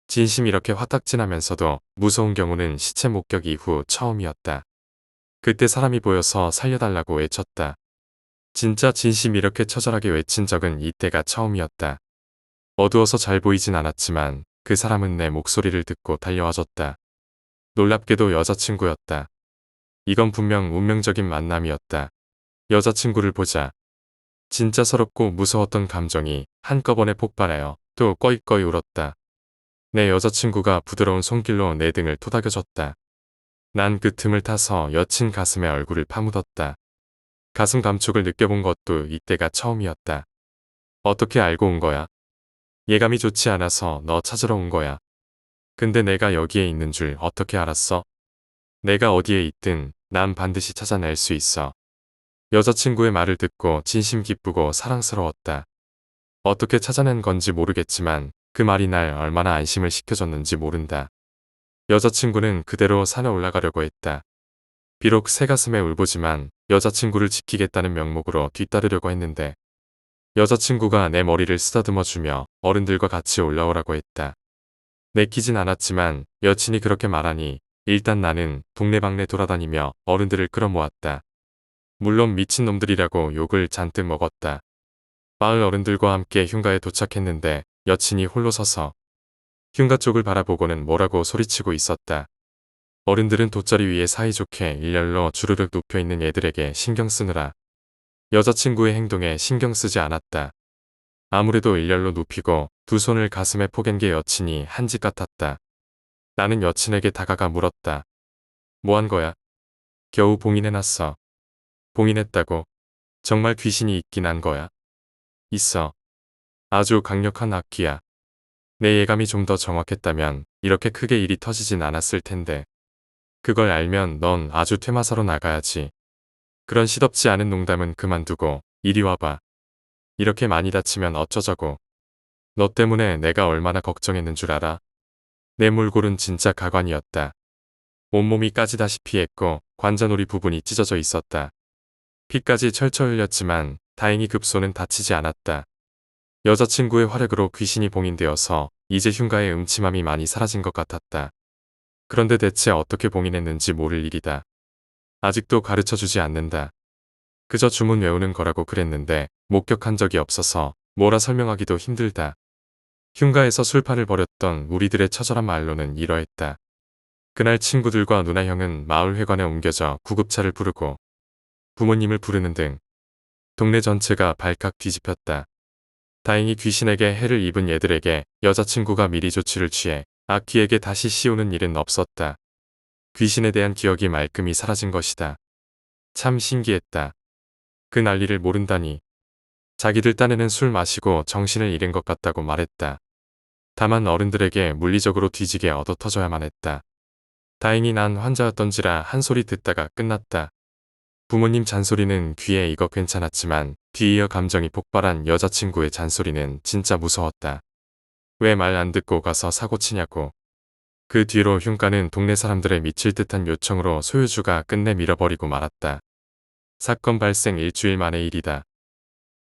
진심 이렇게 화딱지나면서도 무서운 경우는 시체 목격 이후 처음이었다. 그때 사람이 보여서 살려달라고 외쳤다. 진짜 진심 이렇게 처절하게 외친 적은 이때가 처음이었다. 어두워서 잘 보이진 않았지만 그 사람은 내 목소리를 듣고 달려와줬다. 놀랍게도 여자친구였다. 이건 분명 운명적인 만남이었다. 여자친구를 보자 진짜 서럽고 무서웠던 감정이 한꺼번에 폭발하여 또 꺼이꺼이 울었다. 내 여자친구가 부드러운 손길로 내 등을 토닥여줬다. 난 그 틈을 타서 여친 가슴에 얼굴을 파묻었다. 가슴 감촉을 느껴본 것도 이때가 처음이었다. 어떻게 알고 온 거야? 예감이 좋지 않아서 너 찾으러 온 거야. 근데 내가 여기에 있는 줄 어떻게 알았어? 내가 어디에 있든 난 반드시 찾아낼 수 있어. 여자친구의 말을 듣고 진심 기쁘고 사랑스러웠다. 어떻게 찾아낸 건지 모르겠지만 그 말이 날 얼마나 안심을 시켜줬는지 모른다. 여자친구는 그대로 산에 올라가려고 했다. 비록 새가슴에 울보지만 여자친구를 지키겠다는 명목으로 뒤따르려고 했는데 여자친구가 내 머리를 쓰다듬어주며 어른들과 같이 올라오라고 했다. 내키진 않았지만 여친이 그렇게 말하니 일단 나는 동네방네 돌아다니며 어른들을 끌어모았다. 물론 미친놈들이라고 욕을 잔뜩 먹었다. 마을 어른들과 함께 흉가에 도착했는데 여친이 홀로 서서 흉가 쪽을 바라보고는 뭐라고 소리치고 있었다. 어른들은 돗자리 위에 사이좋게 일렬로 주르륵 눕혀있는 애들에게 신경 쓰느라 여자친구의 행동에 신경 쓰지 않았다. 아무래도 일렬로 눕히고 두 손을 가슴에 포갠 게 여친이 한 짓 같았다. 나는 여친에게 다가가 물었다. 뭐 한 거야? 겨우 봉인해놨어. 봉인했다고? 정말 귀신이 있긴 한 거야? 있어. 아주 강력한 악귀야. 내 예감이 좀 더 정확했다면 이렇게 크게 일이 터지진 않았을 텐데. 그걸 알면 넌 아주 퇴마사로 나가야지. 그런 시덥지 않은 농담은 그만두고 이리 와봐. 이렇게 많이 다치면 어쩌자고. 너 때문에 내가 얼마나 걱정했는 줄 알아? 내 몰골은 진짜 가관이었다. 온몸이 까지다시피 했고 관자놀이 부분이 찢어져 있었다. 피까지 철철 흘렸지만 다행히 급소는 다치지 않았다. 여자친구의 활약으로 귀신이 봉인되어서 이제 흉가의 음침함이 많이 사라진 것 같았다. 그런데 대체 어떻게 봉인했는지 모를 일이다. 아직도 가르쳐주지 않는다. 그저 주문 외우는 거라고 그랬는데 목격한 적이 없어서 뭐라 설명하기도 힘들다. 흉가에서 술판을 벌였던 우리들의 처절한 말로는 이러했다. 그날 친구들과 누나 형은 마을 회관에 옮겨져 구급차를 부르고 부모님을 부르는 등 동네 전체가 발칵 뒤집혔다. 다행히 귀신에게 해를 입은 얘들에게 여자친구가 미리 조치를 취해 악귀에게 다시 씌우는 일은 없었다. 귀신에 대한 기억이 말끔히 사라진 것이다. 참 신기했다. 그 난리를 모른다니. 자기들 딴에는 술 마시고 정신을 잃은 것 같다고 말했다. 다만 어른들에게 물리적으로 뒤지게 얻어터져야만 했다. 다행히 난 환자였던지라 한 소리 듣다가 끝났다. 부모님 잔소리는 귀에 익어 괜찮았지만 뒤이어 감정이 폭발한 여자친구의 잔소리는 진짜 무서웠다. 왜 말 안 듣고 가서 사고 치냐고. 그 뒤로 흉가는 동네 사람들의 미칠 듯한 요청으로 소유주가 끝내 밀어버리고 말았다. 사건 발생 일주일 만의 일이다.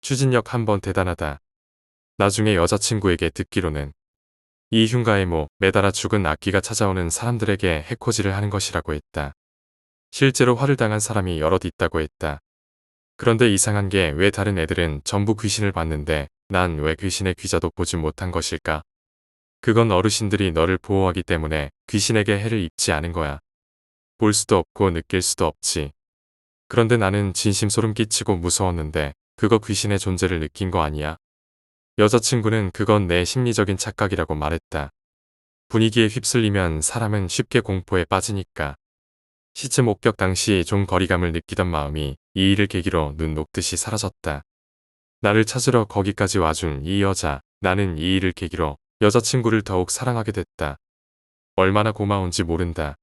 추진력 한번 대단하다. 나중에 여자친구에게 듣기로는 이 흉가에 매달아 죽은 악귀가 찾아오는 사람들에게 해코지를 하는 것이라고 했다. 실제로 화를 당한 사람이 여럿 있다고 했다. 그런데 이상한 게 왜 다른 애들은 전부 귀신을 봤는데 난 왜 귀신의 귀자도 보지 못한 것일까? 그건 어르신들이 너를 보호하기 때문에 귀신에게 해를 입지 않은 거야. 볼 수도 없고 느낄 수도 없지. 그런데 나는 진심 소름 끼치고 무서웠는데 그거 귀신의 존재를 느낀 거 아니야? 여자친구는 그건 내 심리적인 착각이라고 말했다. 분위기에 휩쓸리면 사람은 쉽게 공포에 빠지니까. 시체 목격 당시 좀 거리감을 느끼던 마음이 이 일을 계기로 눈 녹듯이 사라졌다. 나를 찾으러 거기까지 와준 이 여자, 나는 이 일을 계기로 여자친구를 더욱 사랑하게 됐다. 얼마나 고마운지 모른다.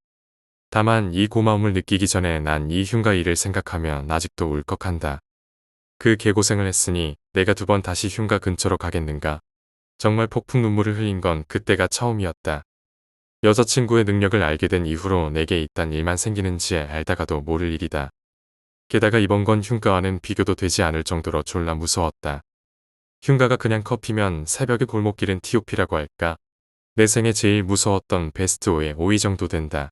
다만 이 고마움을 느끼기 전에 난 이 흉가 일을 생각하면 아직도 울컥한다. 그 개고생을 했으니 내가 두 번 다시 흉가 근처로 가겠는가. 정말 폭풍 눈물을 흘린 건 그때가 처음이었다. 여자친구의 능력을 알게 된 이후로 내게 이딴 일만 생기는지 알다가도 모를 일이다. 게다가 이번 건 흉가와는 비교도 되지 않을 정도로 졸라 무서웠다. 흉가가 그냥 커피면 새벽의 골목길은 TOP라고 할까? 내 생에 제일 무서웠던 베스트 5의 5위 정도 된다.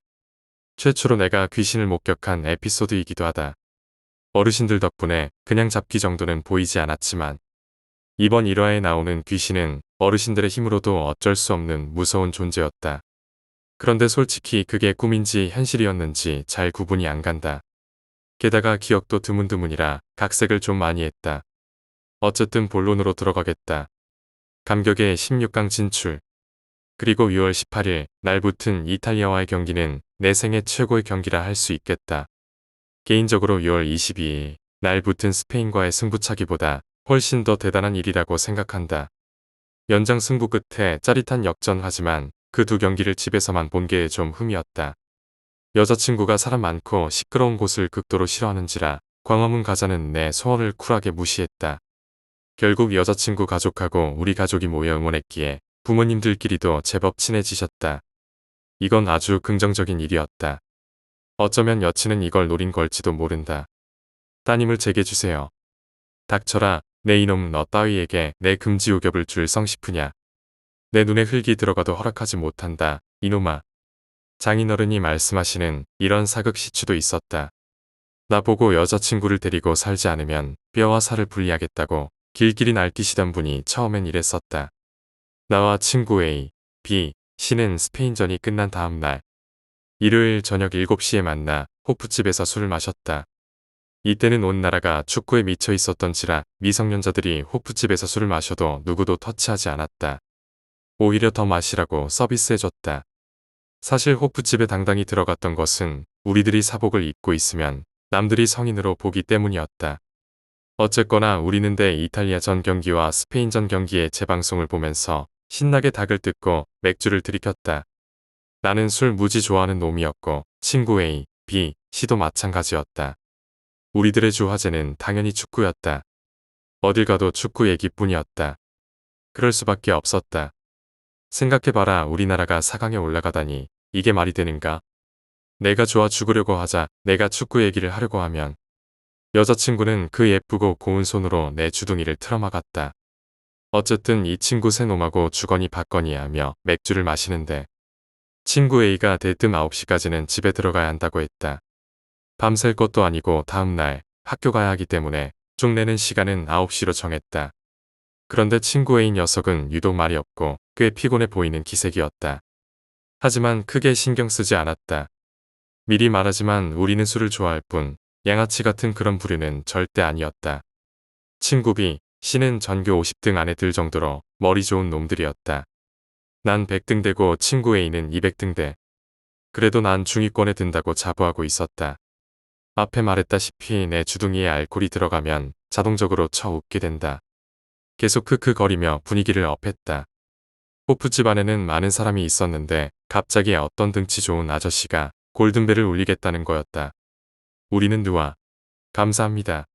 최초로 내가 귀신을 목격한 에피소드이기도 하다. 어르신들 덕분에 그냥 잡기 정도는 보이지 않았지만 이번 1화에 나오는 귀신은 어르신들의 힘으로도 어쩔 수 없는 무서운 존재였다. 그런데 솔직히 그게 꿈인지 현실이었는지 잘 구분이 안 간다. 게다가 기억도 드문드문이라 각색을 좀 많이 했다. 어쨌든 본론으로 들어가겠다. 감격의 16강 진출. 그리고 6월 18일 날 붙은 이탈리아와의 경기는 내 생애 최고의 경기라 할 수 있겠다. 개인적으로 6월 22일 날 붙은 스페인과의 승부차기보다 훨씬 더 대단한 일이라고 생각한다. 연장 승부 끝에 짜릿한 역전 하지만 그 두 경기를 집에서만 본 게 좀 흠이었다. 여자친구가 사람 많고 시끄러운 곳을 극도로 싫어하는지라 광화문 가자는 내 소원을 쿨하게 무시했다. 결국 여자친구 가족하고 우리 가족이 모여 응원했기에 부모님들끼리도 제법 친해지셨다. 이건 아주 긍정적인 일이었다. 어쩌면 여친은 이걸 노린 걸지도 모른다. 따님을 제게 주세요. 닥쳐라. 내 이놈 너 따위에게 내 금지우겹을 줄 성식푸냐. 내 눈에 흙이 들어가도 허락하지 못한다. 이놈아. 장인어른이 말씀하시는 이런 사극시추도 있었다. 나보고 여자친구를 데리고 살지 않으면 뼈와 살을 분리하겠다고 길길이 날뛰시던 분이 처음엔 이랬었다. 나와 친구 A, B, C는 스페인전이 끝난 다음 날 일요일 저녁 7시에 만나 호프집에서 술을 마셨다. 이때는 온 나라가 축구에 미쳐 있었던지라 미성년자들이 호프집에서 술을 마셔도 누구도 터치하지 않았다. 오히려 더 마시라고 서비스해줬다. 사실 호프집에 당당히 들어갔던 것은 우리들이 사복을 입고 있으면 남들이 성인으로 보기 때문이었다. 어쨌거나 우리는 대 이탈리아 전 경기와 스페인 전 경기의 재방송을 보면서 신나게 닭을 뜯고 맥주를 들이켰다. 나는 술 무지 좋아하는 놈이었고 친구 A, B, C도 마찬가지였다. 우리들의 주 화제는 당연히 축구였다. 어딜 가도 축구 얘기뿐이었다. 그럴 수밖에 없었다. 생각해봐라. 우리나라가 4강에 올라가다니 이게 말이 되는가? 내가 좋아 죽으려고 하자 내가 축구 얘기를 하려고 하면 여자친구는 그 예쁘고 고운 손으로 내 주둥이를 틀어막았다. 어쨌든 이 친구 새 놈하고 주거니 받거니 하며 맥주를 마시는데 친구 A가 대뜸 9시까지는 집에 들어가야 한다고 했다. 밤샐 것도 아니고 다음날 학교 가야 하기 때문에 쭉 내는 시간은 9시로 정했다. 그런데 친구 A 녀석은 유독 말이 없고 꽤 피곤해 보이는 기색이었다. 하지만 크게 신경 쓰지 않았다. 미리 말하지만 우리는 술을 좋아할 뿐 양아치 같은 그런 부류는 절대 아니었다. 친구 B, C는 전교 50등 안에 들 정도로 머리 좋은 놈들이었다. 난 100등 되고 친구 A는 200등 돼. 그래도 난 중위권에 든다고 자부하고 있었다. 앞에 말했다시피 내 주둥이에 알코올이 들어가면 자동적으로 쳐 웃게 된다. 계속 크크거리며 분위기를 업했다. 호프집 안에는 많은 사람이 있었는데 갑자기 어떤 등치 좋은 아저씨가 골든벨을 울리겠다는 거였다. 우리는 누아 감사합니다.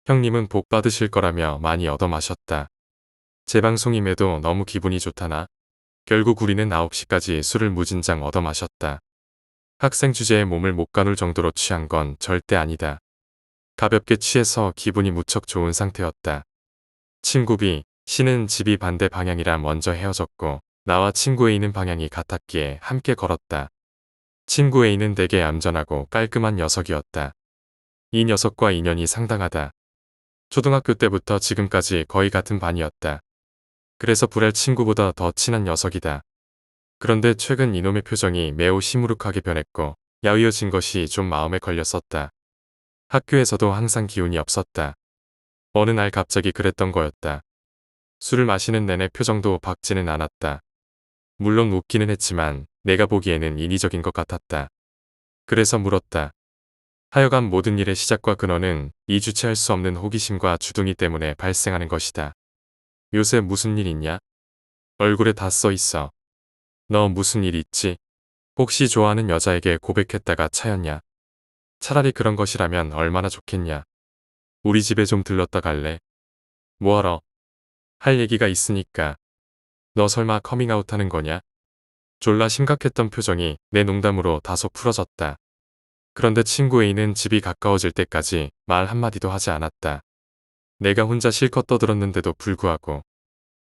형님은 복 받으실 거라며 많이 얻어 마셨다. 재방송임에도 너무 기분이 좋다나? 결국 우리는 9시까지 술을 무진장 얻어 마셨다. 학생 주제에 몸을 못 가눌 정도로 취한 건 절대 아니다. 가볍게 취해서 기분이 무척 좋은 상태였다. 친구 B, C는 집이 반대 방향이라 먼저 헤어졌고 나와 친구 A는 방향이 같았기에 함께 걸었다. 친구 A는 되게 얌전하고 깔끔한 녀석이었다. 이 녀석과 인연이 상당하다. 초등학교 때부터 지금까지 거의 같은 반이었다. 그래서 불알 친구보다 더 친한 녀석이다. 그런데 최근 이놈의 표정이 매우 시무룩하게 변했고 야위어진 것이 좀 마음에 걸렸었다. 학교에서도 항상 기운이 없었다. 어느 날 갑자기 그랬던 거였다. 술을 마시는 내내 표정도 밝지는 않았다. 물론 웃기는 했지만 내가 보기에는 인위적인 것 같았다. 그래서 물었다. 하여간 모든 일의 시작과 근원은 이 주체할 수 없는 호기심과 주둥이 때문에 발생하는 것이다. 요새 무슨 일 있냐? 얼굴에 다 써 있어. 너 무슨 일 있지? 혹시 좋아하는 여자에게 고백했다가 차였냐? 차라리 그런 것이라면 얼마나 좋겠냐? 우리 집에 좀 들렀다 갈래? 뭐하러? 할 얘기가 있으니까. 너 설마 커밍아웃 하는 거냐? 졸라 심각했던 표정이 내 농담으로 다소 풀어졌다. 그런데 친구 A는 집이 가까워질 때까지 말 한마디도 하지 않았다. 내가 혼자 실컷 떠들었는데도 불구하고.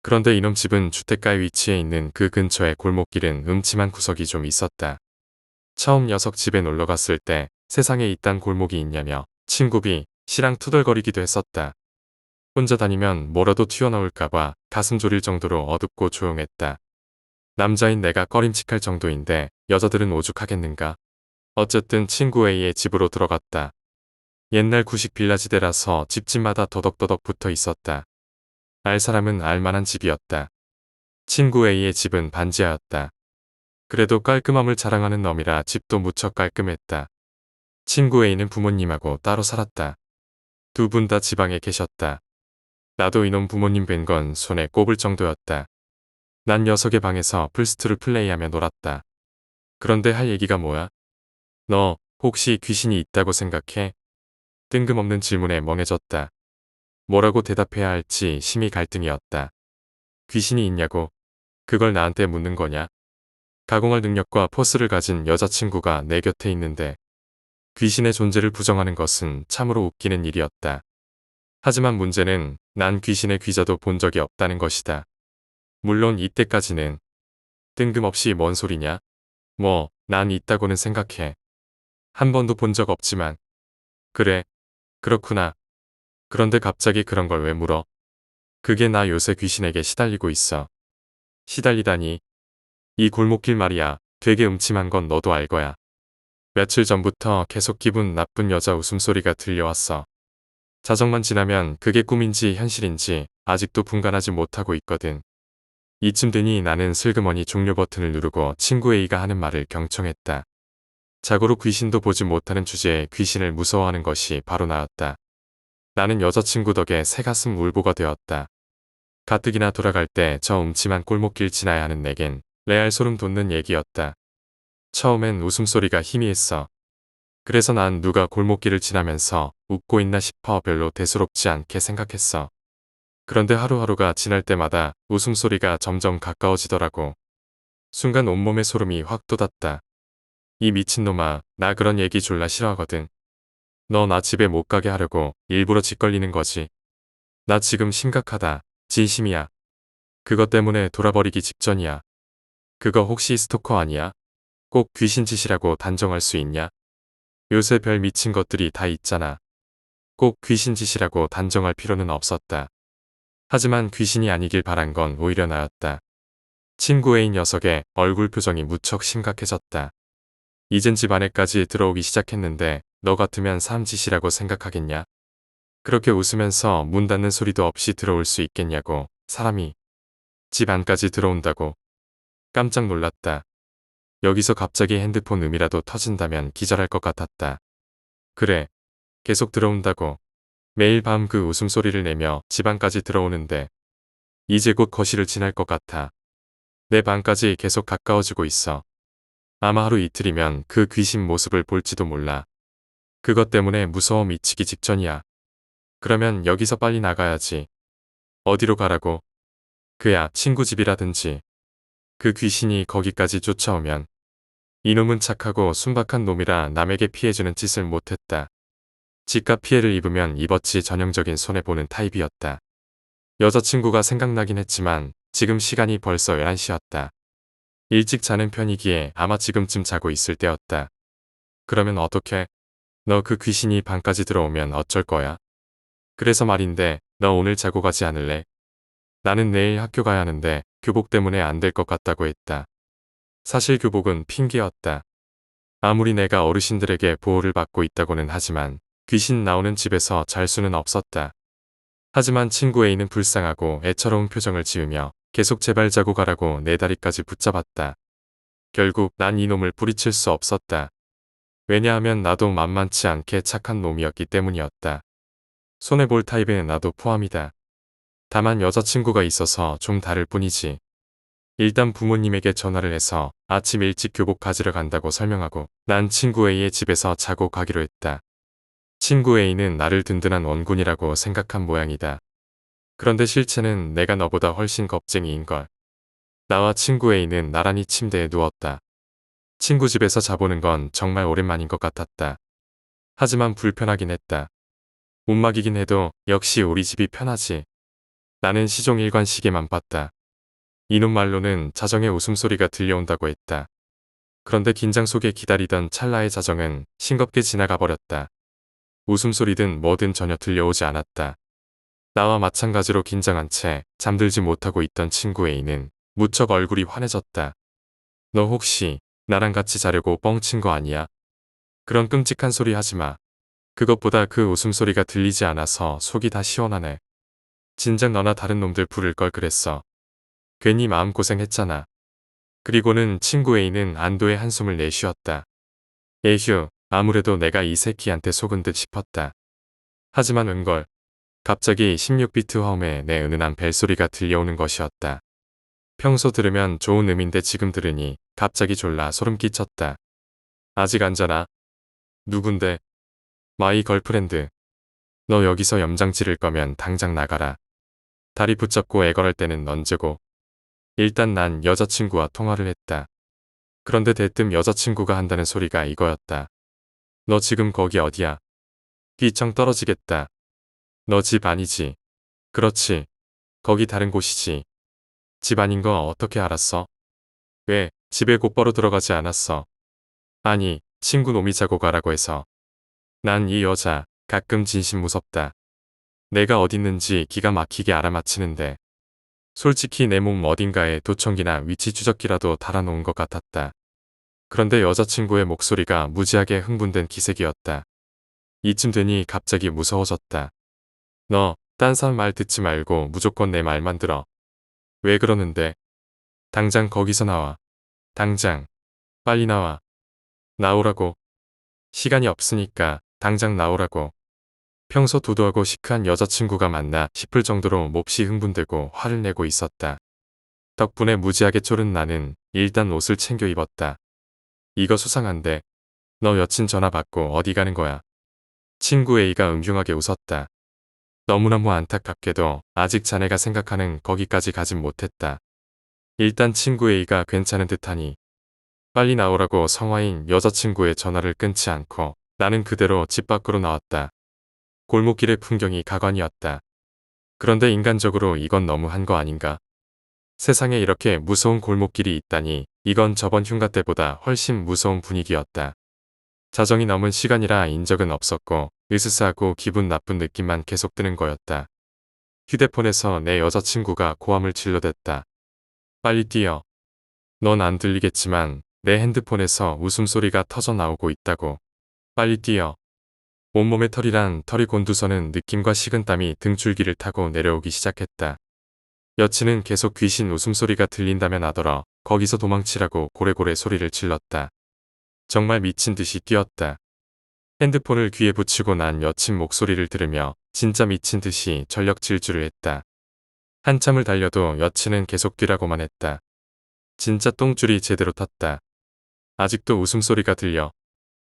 그런데 이놈 집은 주택가에 위치해 있는 그 근처에 골목길은 음침한 구석이 좀 있었다. 처음 녀석 집에 놀러 갔을 때 세상에 이딴 골목이 있냐며 친구 B 씨랑 투덜거리기도 했었다. 혼자 다니면 뭐라도 튀어나올까봐 가슴 졸일 정도로 어둡고 조용했다. 남자인 내가 꺼림칙할 정도인데 여자들은 오죽하겠는가. 어쨌든 친구 A의 집으로 들어갔다. 옛날 구식 빌라지대라서 집집마다 더덕더덕 붙어 있었다. 알 사람은 알만한 집이었다. 친구 A의 집은 반지하였다. 그래도 깔끔함을 자랑하는 놈이라 집도 무척 깔끔했다. 친구 A는 부모님하고 따로 살았다. 두 분 다 지방에 계셨다. 나도 이놈 부모님 뵌 건 손에 꼽을 정도였다. 난 녀석의 방에서 플스투를 플레이하며 놀았다. 그런데 할 얘기가 뭐야? 너 혹시 귀신이 있다고 생각해? 뜬금없는 질문에 멍해졌다. 뭐라고 대답해야 할지 심히 갈등이었다. 귀신이 있냐고? 그걸 나한테 묻는 거냐? 가공할 능력과 포스를 가진 여자친구가 내 곁에 있는데 귀신의 존재를 부정하는 것은 참으로 웃기는 일이었다. 하지만 문제는 난 귀신의 귀자도 본 적이 없다는 것이다. 물론 이때까지는 뜬금없이 뭔 소리냐? 뭐, 난 있다고는 생각해. 한 번도 본 적 없지만. 그래, 그렇구나. 그런데 갑자기 그런 걸 왜 물어? 그게 나 요새 귀신에게 시달리고 있어. 시달리다니. 이 골목길 말이야. 되게 음침한 건 너도 알 거야. 며칠 전부터 계속 기분 나쁜 여자 웃음소리가 들려왔어. 자정만 지나면 그게 꿈인지 현실인지 아직도 분간하지 못하고 있거든. 이쯤 되니 나는 슬그머니 종료 버튼을 누르고 친구 A가 하는 말을 경청했다. 자고로 귀신도 보지 못하는 주제에 귀신을 무서워하는 것이 바로 나였다. 나는 여자친구 덕에 새가슴 울보가 되었다. 가뜩이나 돌아갈 때 저 음침한 골목길 지나야 하는 내겐 레알 소름 돋는 얘기였다. 처음엔 웃음소리가 희미했어. 그래서 난 누가 골목길을 지나면서 웃고 있나 싶어 별로 대수롭지 않게 생각했어. 그런데 하루하루가 지날 때마다 웃음소리가 점점 가까워지더라고. 순간 온몸에 소름이 확 돋았다. 이 미친놈아, 나 그런 얘기 졸라 싫어하거든. 너 나 집에 못 가게 하려고 일부러 짓걸리는 거지. 나 지금 심각하다. 진심이야. 그것 때문에 돌아버리기 직전이야. 그거 혹시 스토커 아니야? 꼭 귀신 짓이라고 단정할 수 있냐? 요새 별 미친 것들이 다 있잖아. 꼭 귀신 짓이라고 단정할 필요는 없었다. 하지만 귀신이 아니길 바란 건 오히려 나였다. 친구 A인 녀석의 얼굴 표정이 무척 심각해졌다. 이젠 집 안에까지 들어오기 시작했는데 너 같으면 삼짓이라고 생각하겠냐? 그렇게 웃으면서 문 닫는 소리도 없이 들어올 수 있겠냐고. 사람이 집 안까지 들어온다고. 깜짝 놀랐다. 여기서 갑자기 핸드폰 음이라도 터진다면 기절할 것 같았다. 그래. 계속 들어온다고. 매일 밤 그 웃음소리를 내며 집 안까지 들어오는데 이제 곧 거실을 지날 것 같아. 내 방까지 계속 가까워지고 있어. 아마 하루 이틀이면 그 귀신 모습을 볼지도 몰라. 그것 때문에 무서워 미치기 직전이야. 그러면 여기서 빨리 나가야지. 어디로 가라고? 그야 친구 집이라든지. 그 귀신이 거기까지 쫓아오면. 이놈은 착하고 순박한 놈이라 남에게 피해주는 짓을 못했다. 집값 피해를 입으면 입었지 전형적인 손해보는 타입이었다. 여자친구가 생각나긴 했지만 지금 시간이 벌써 11시였다. 일찍 자는 편이기에 아마 지금쯤 자고 있을 때였다. 그러면 어떡해? 너 그 귀신이 방까지 들어오면 어쩔 거야? 그래서 말인데 너 오늘 자고 가지 않을래? 나는 내일 학교 가야 하는데 교복 때문에 안 될 것 같다고 했다. 사실 교복은 핑계였다. 아무리 내가 어르신들에게 보호를 받고 있다고는 하지만 귀신 나오는 집에서 잘 수는 없었다. 하지만 친구 A는 불쌍하고 애처로운 표정을 지으며 계속 제발 자고 가라고 내 다리까지 붙잡았다. 결국 난 이놈을 뿌리칠 수 없었다. 왜냐하면 나도 만만치 않게 착한 놈이었기 때문이었다. 손해볼 타입에 나도 포함이다. 다만 여자친구가 있어서 좀 다를 뿐이지. 일단 부모님에게 전화를 해서 아침 일찍 교복 가지러 간다고 설명하고 난 친구 A의 집에서 자고 가기로 했다. 친구 A는 나를 든든한 원군이라고 생각한 모양이다. 그런데 실체는 내가 너보다 훨씬 겁쟁이인걸. 나와 친구 A는 나란히 침대에 누웠다. 친구 집에서 자보는 건 정말 오랜만인 것 같았다. 하지만 불편하긴 했다. 움막이긴 해도 역시 우리 집이 편하지. 나는 시종일관 시계만 봤다. 이놈 말로는 자정의 웃음소리가 들려온다고 했다. 그런데 긴장 속에 기다리던 찰나의 자정은 싱겁게 지나가 버렸다. 웃음소리든 뭐든 전혀 들려오지 않았다. 나와 마찬가지로 긴장한 채 잠들지 못하고 있던 친구 A는 무척 얼굴이 환해졌다. 너 혹시 나랑 같이 자려고 뻥친 거 아니야? 그런 끔찍한 소리 하지 마. 그것보다 그 웃음소리가 들리지 않아서 속이 다 시원하네. 진작 너나 다른 놈들 부를 걸 그랬어. 괜히 마음고생했잖아. 그리고는 친구 A는 안도의 한숨을 내쉬었다. 에휴, 아무래도 내가 이 새끼한테 속은 듯 싶었다. 하지만 은걸. 갑자기 16비트 화음에 내 은은한 벨소리가 들려오는 것이었다. 평소 들으면 좋은 음인데 지금 들으니 갑자기 졸라 소름 끼쳤다. 아직 안 자나? 누군데? 마이 걸프렌드. 너 여기서 염장 지를 거면 당장 나가라. 다리 붙잡고 애걸할 때는 언제고. 일단 난 여자친구와 통화를 했다. 그런데 대뜸 여자친구가 한다는 소리가 이거였다. 너 지금 거기 어디야? 귀청 떨어지겠다. 너 집 아니지? 그렇지. 거기 다른 곳이지. 집 아닌 거 어떻게 알았어? 왜, 집에 곧바로 들어가지 않았어? 아니, 친구 놈이 자고 가라고 해서. 난 이 여자, 가끔 진심 무섭다. 내가 어딨는지 기가 막히게 알아맞히는데. 솔직히 내 몸 어딘가에 도청기나 위치 추적기라도 달아놓은 것 같았다. 그런데 여자친구의 목소리가 무지하게 흥분된 기색이었다. 이쯤 되니 갑자기 무서워졌다. 너, 딴 사람 말 듣지 말고 무조건 내 말만 들어. 왜 그러는데? 당장 거기서 나와. 당장. 빨리 나와. 나오라고. 시간이 없으니까 당장 나오라고. 평소 도도하고 시크한 여자친구가 맞나 싶을 정도로 몹시 흥분되고 화를 내고 있었다. 덕분에 무지하게 쫄은 나는 일단 옷을 챙겨 입었다. 이거 수상한데. 너 여친 전화 받고 어디 가는 거야? 친구 A가 음흉하게 웃었다. 너무너무 안타깝게도 아직 자네가 생각하는 거기까지 가진 못했다. 일단 친구 A가 괜찮은 듯하니 빨리 나오라고 성화인 여자친구의 전화를 끊지 않고 나는 그대로 집 밖으로 나왔다. 골목길의 풍경이 가관이었다. 그런데 인간적으로 이건 너무한 거 아닌가? 세상에 이렇게 무서운 골목길이 있다니 이건 저번 흉가 때보다 훨씬 무서운 분위기였다. 자정이 넘은 시간이라 인적은 없었고 으스스하고 기분 나쁜 느낌만 계속 드는 거였다. 휴대폰에서 내 여자친구가 고함을 질러댔다. 빨리 뛰어. 넌 안 들리겠지만 내 핸드폰에서 웃음소리가 터져 나오고 있다고. 빨리 뛰어. 온몸의 털이 곤두서는 느낌과 식은땀이 등줄기를 타고 내려오기 시작했다. 여친은 계속 귀신 웃음소리가 들린다면 하더러 거기서 도망치라고 고래고래 소리를 질렀다. 정말 미친 듯이 뛰었다. 핸드폰을 귀에 붙이고 난 여친 목소리를 들으며 진짜 미친 듯이 전력 질주를 했다. 한참을 달려도 여친은 계속 뛰라고만 했다. 진짜 똥줄이 제대로 탔다. 아직도 웃음소리가 들려.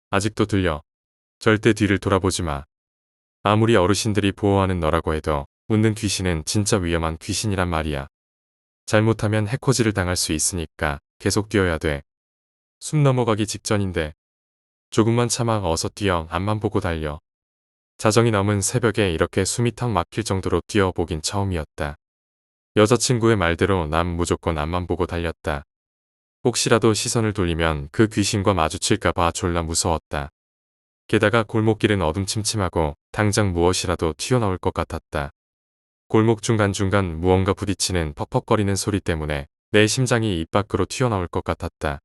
아직도 들려. 절대 뒤를 돌아보지 마. 아무리 어르신들이 보호하는 너라고 해도 웃는 귀신은 진짜 위험한 귀신이란 말이야. 잘못하면 해코지를 당할 수 있으니까 계속 뛰어야 돼. 숨 넘어가기 직전인데. 조금만 참아 어서 뛰어. 앞만 보고 달려. 자정이 넘은 새벽에 이렇게 숨이 턱 막힐 정도로 뛰어보긴 처음이었다. 여자친구의 말대로 난 무조건 앞만 보고 달렸다. 혹시라도 시선을 돌리면 그 귀신과 마주칠까봐 졸라 무서웠다. 게다가 골목길은 어둠침침하고 당장 무엇이라도 튀어나올 것 같았다. 골목 중간중간 무언가 부딪히는 퍽퍽거리는 소리 때문에 내 심장이 입 밖으로 튀어나올 것 같았다.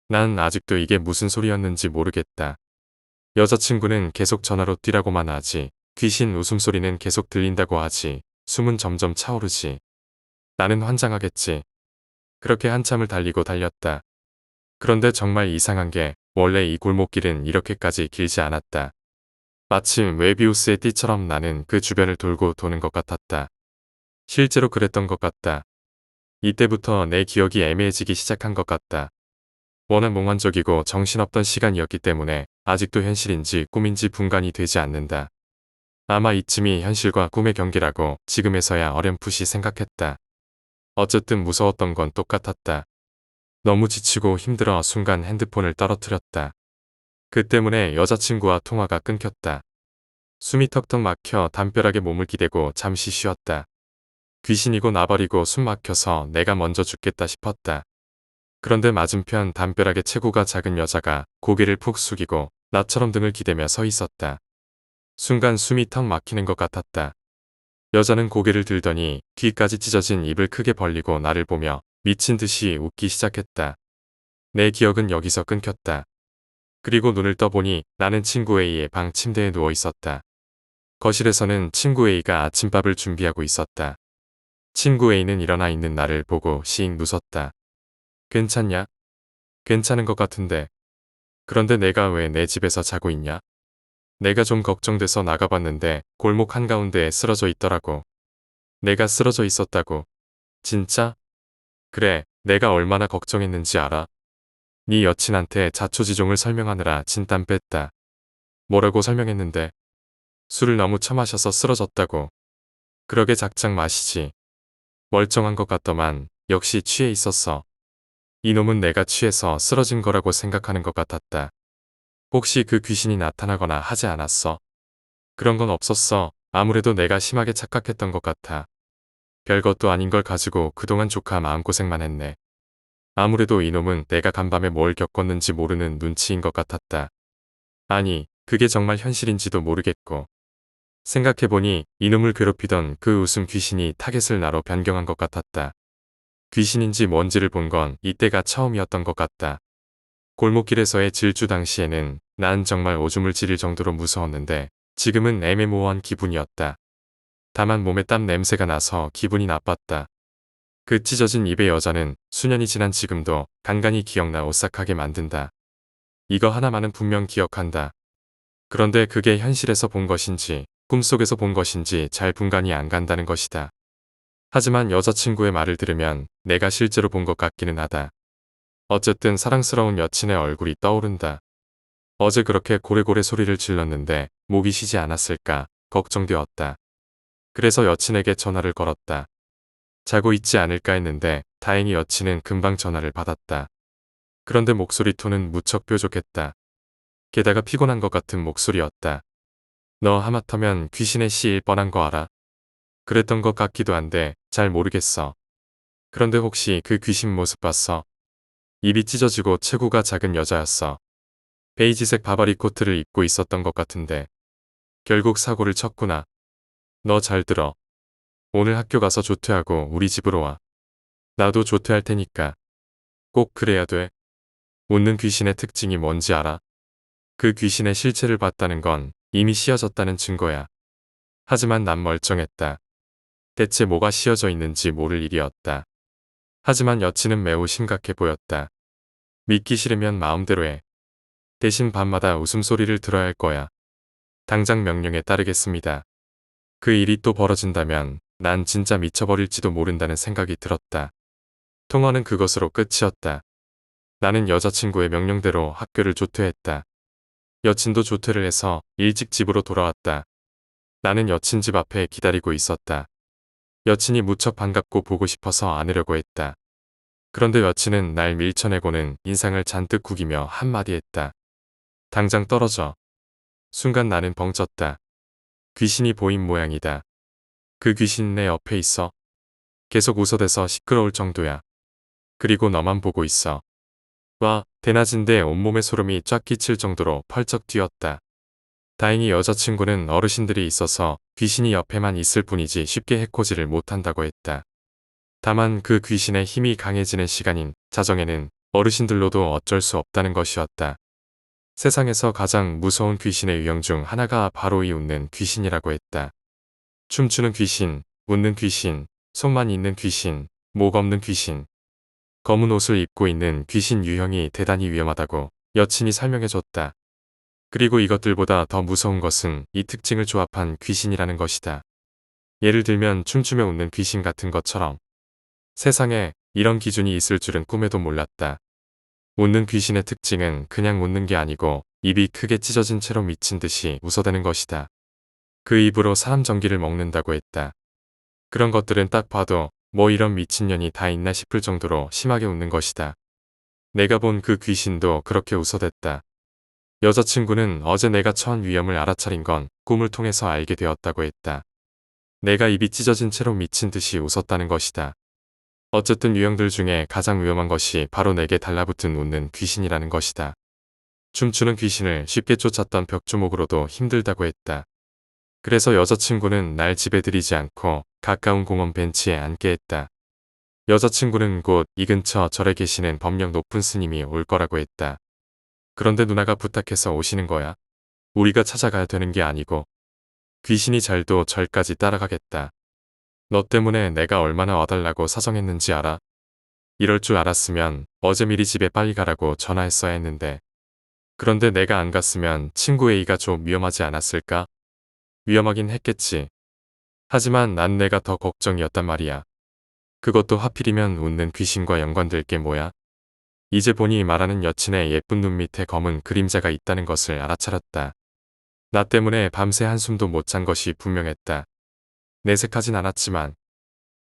난 아직도 이게 무슨 소리였는지 모르겠다. 여자친구는 계속 전화로 뛰라고만 하지. 귀신 웃음소리는 계속 들린다고 하지. 숨은 점점 차오르지. 나는 환장하겠지. 그렇게 한참을 달리고 달렸다. 그런데 정말 이상한 게 원래 이 골목길은 이렇게까지 길지 않았다. 마침 웨비우스의 띠처럼 나는 그 주변을 돌고 도는 것 같았다. 실제로 그랬던 것 같다. 이때부터 내 기억이 애매해지기 시작한 것 같다. 워낙 몽환적이고 정신없던 시간이었기 때문에 아직도 현실인지 꿈인지 분간이 되지 않는다. 아마 이쯤이 현실과 꿈의 경계라고 지금에서야 어렴풋이 생각했다. 어쨌든 무서웠던 건 똑같았다. 너무 지치고 힘들어 순간 핸드폰을 떨어뜨렸다. 그 때문에 여자친구와 통화가 끊겼다. 숨이 턱턱 막혀 담벼락에 몸을 기대고 잠시 쉬었다. 귀신이고 나버리고 숨 막혀서 내가 먼저 죽겠다 싶었다. 그런데 맞은편 담벼락에 체구가 작은 여자가 고개를 푹 숙이고 나처럼 등을 기대며 서 있었다. 순간 숨이 턱 막히는 것 같았다. 여자는 고개를 들더니 뒤까지 찢어진 입을 크게 벌리고 나를 보며 미친 듯이 웃기 시작했다. 내 기억은 여기서 끊겼다. 그리고 눈을 떠보니 나는 친구 A의 방 침대에 누워 있었다. 거실에서는 친구 A가 아침밥을 준비하고 있었다. 친구 A는 일어나 있는 나를 보고 씩 웃었다. 괜찮냐? 괜찮은 것 같은데. 그런데 내가 왜 내 집에서 자고 있냐? 내가 좀 걱정돼서 나가봤는데 골목 한가운데에 쓰러져 있더라고. 내가 쓰러져 있었다고. 진짜? 그래, 내가 얼마나 걱정했는지 알아? 네 여친한테 자초지종을 설명하느라 진땀 뺐다. 뭐라고 설명했는데? 술을 너무 처마셔서 쓰러졌다고. 그러게 작작 마시지. 멀쩡한 것 같더만 역시 취해 있었어. 이놈은 내가 취해서 쓰러진 거라고 생각하는 것 같았다. 혹시 그 귀신이 나타나거나 하지 않았어? 그런 건 없었어. 아무래도 내가 심하게 착각했던 것 같아. 별것도 아닌 걸 가지고 그동안 조카 마음고생만 했네. 아무래도 이놈은 내가 간밤에 뭘 겪었는지 모르는 눈치인 것 같았다. 아니, 그게 정말 현실인지도 모르겠고. 생각해보니 이놈을 괴롭히던 그 웃음 귀신이 타겟을 나로 변경한 것 같았다. 귀신인지 뭔지를 본 건 이때가 처음이었던 것 같다. 골목길에서의 질주 당시에는 난 정말 오줌을 지릴 정도로 무서웠는데 지금은 애매모호한 기분이었다. 다만 몸에 땀 냄새가 나서 기분이 나빴다. 그 찢어진 입의 여자는 수년이 지난 지금도 간간히 기억나 오싹하게 만든다. 이거 하나만은 분명 기억한다. 그런데 그게 현실에서 본 것인지 꿈속에서 본 것인지 잘 분간이 안 간다는 것이다. 하지만 여자친구의 말을 들으면 내가 실제로 본 것 같기는 하다. 어쨌든 사랑스러운 여친의 얼굴이 떠오른다. 어제 그렇게 고래고래 소리를 질렀는데 목이 쉬지 않았을까 걱정되었다. 그래서 여친에게 전화를 걸었다. 자고 있지 않을까 했는데 다행히 여친은 금방 전화를 받았다. 그런데 목소리 톤은 무척 뾰족했다. 게다가 피곤한 것 같은 목소리였다. 너 하마터면 귀신의 씨일 뻔한 거 알아? 그랬던 것 같기도 한데 잘 모르겠어. 그런데 혹시 그 귀신 모습 봤어? 입이 찢어지고 체구가 작은 여자였어. 베이지색 바바리 코트를 입고 있었던 것 같은데. 결국 사고를 쳤구나. 너 잘 들어. 오늘 학교 가서 조퇴하고 우리 집으로 와. 나도 조퇴할 테니까. 꼭 그래야 돼. 웃는 귀신의 특징이 뭔지 알아? 그 귀신의 실체를 봤다는 건 이미 씌어졌다는 증거야. 하지만 난 멀쩡했다. 대체 뭐가 씌어져 있는지 모를 일이었다. 하지만 여친은 매우 심각해 보였다. 믿기 싫으면 마음대로 해. 대신 밤마다 웃음소리를 들어야 할 거야. 당장 명령에 따르겠습니다. 그 일이 또 벌어진다면 난 진짜 미쳐버릴지도 모른다는 생각이 들었다. 통화는 그것으로 끝이었다. 나는 여자친구의 명령대로 학교를 조퇴했다. 여친도 조퇴를 해서 일찍 집으로 돌아왔다. 나는 여친 집 앞에 기다리고 있었다. 여친이 무척 반갑고 보고 싶어서 안으려고 했다. 그런데 여친은 날 밀쳐내고는 인상을 잔뜩 구기며 한마디 했다. 당장 떨어져. 순간 나는 벙쪘다. 귀신이 보인 모양이다. 그 귀신 내 옆에 있어. 계속 웃어대서 시끄러울 정도야. 그리고 너만 보고 있어. 와, 대낮인데 온몸에 소름이 쫙 끼칠 정도로 펄쩍 뛰었다. 다행히 여자친구는 어르신들이 있어서 귀신이 옆에만 있을 뿐이지 쉽게 해코지를 못한다고 했다. 다만 그 귀신의 힘이 강해지는 시간인 자정에는 어르신들로도 어쩔 수 없다는 것이었다. 세상에서 가장 무서운 귀신의 유형 중 하나가 바로 이 웃는 귀신이라고 했다. 춤추는 귀신, 웃는 귀신, 손만 있는 귀신, 목 없는 귀신. 검은 옷을 입고 있는 귀신 유형이 대단히 위험하다고 여친이 설명해줬다. 그리고 이것들보다 더 무서운 것은 이 특징을 조합한 귀신이라는 것이다. 예를 들면 춤추며 웃는 귀신 같은 것처럼. 세상에 이런 기준이 있을 줄은 꿈에도 몰랐다. 웃는 귀신의 특징은 그냥 웃는 게 아니고 입이 크게 찢어진 채로 미친 듯이 웃어대는 것이다. 그 입으로 사람 전기를 먹는다고 했다. 그런 것들은 딱 봐도 뭐 이런 미친년이 다 있나 싶을 정도로 심하게 웃는 것이다. 내가 본 그 귀신도 그렇게 웃어댔다. 여자친구는 어제 내가 처한 위험을 알아차린 건 꿈을 통해서 알게 되었다고 했다. 내가 입이 찢어진 채로 미친 듯이 웃었다는 것이다. 어쨌든 유형들 중에 가장 위험한 것이 바로 내게 달라붙은 웃는 귀신이라는 것이다. 춤추는 귀신을 쉽게 쫓았던 벽주목으로도 힘들다고 했다. 그래서 여자친구는 날 집에 들이지 않고 가까운 공원 벤치에 앉게 했다. 여자친구는 곧 이 근처 절에 계시는 법력 높은 스님이 올 거라고 했다. 그런데 누나가 부탁해서 오시는 거야. 우리가 찾아가야 되는 게 아니고. 귀신이 잘도 절까지 따라가겠다. 너 때문에 내가 얼마나 와달라고 사정했는지 알아? 이럴 줄 알았으면 어제 미리 집에 빨리 가라고 전화했어야 했는데. 그런데 내가 안 갔으면 친구 A가 좀 위험하지 않았을까? 위험하긴 했겠지. 하지만 난 내가 더 걱정이었단 말이야. 그것도 하필이면 웃는 귀신과 연관될 게 뭐야? 이제 보니 말하는 여친의 예쁜 눈 밑에 검은 그림자가 있다는 것을 알아차렸다. 나 때문에 밤새 한숨도 못 잔 것이 분명했다. 내색하진 않았지만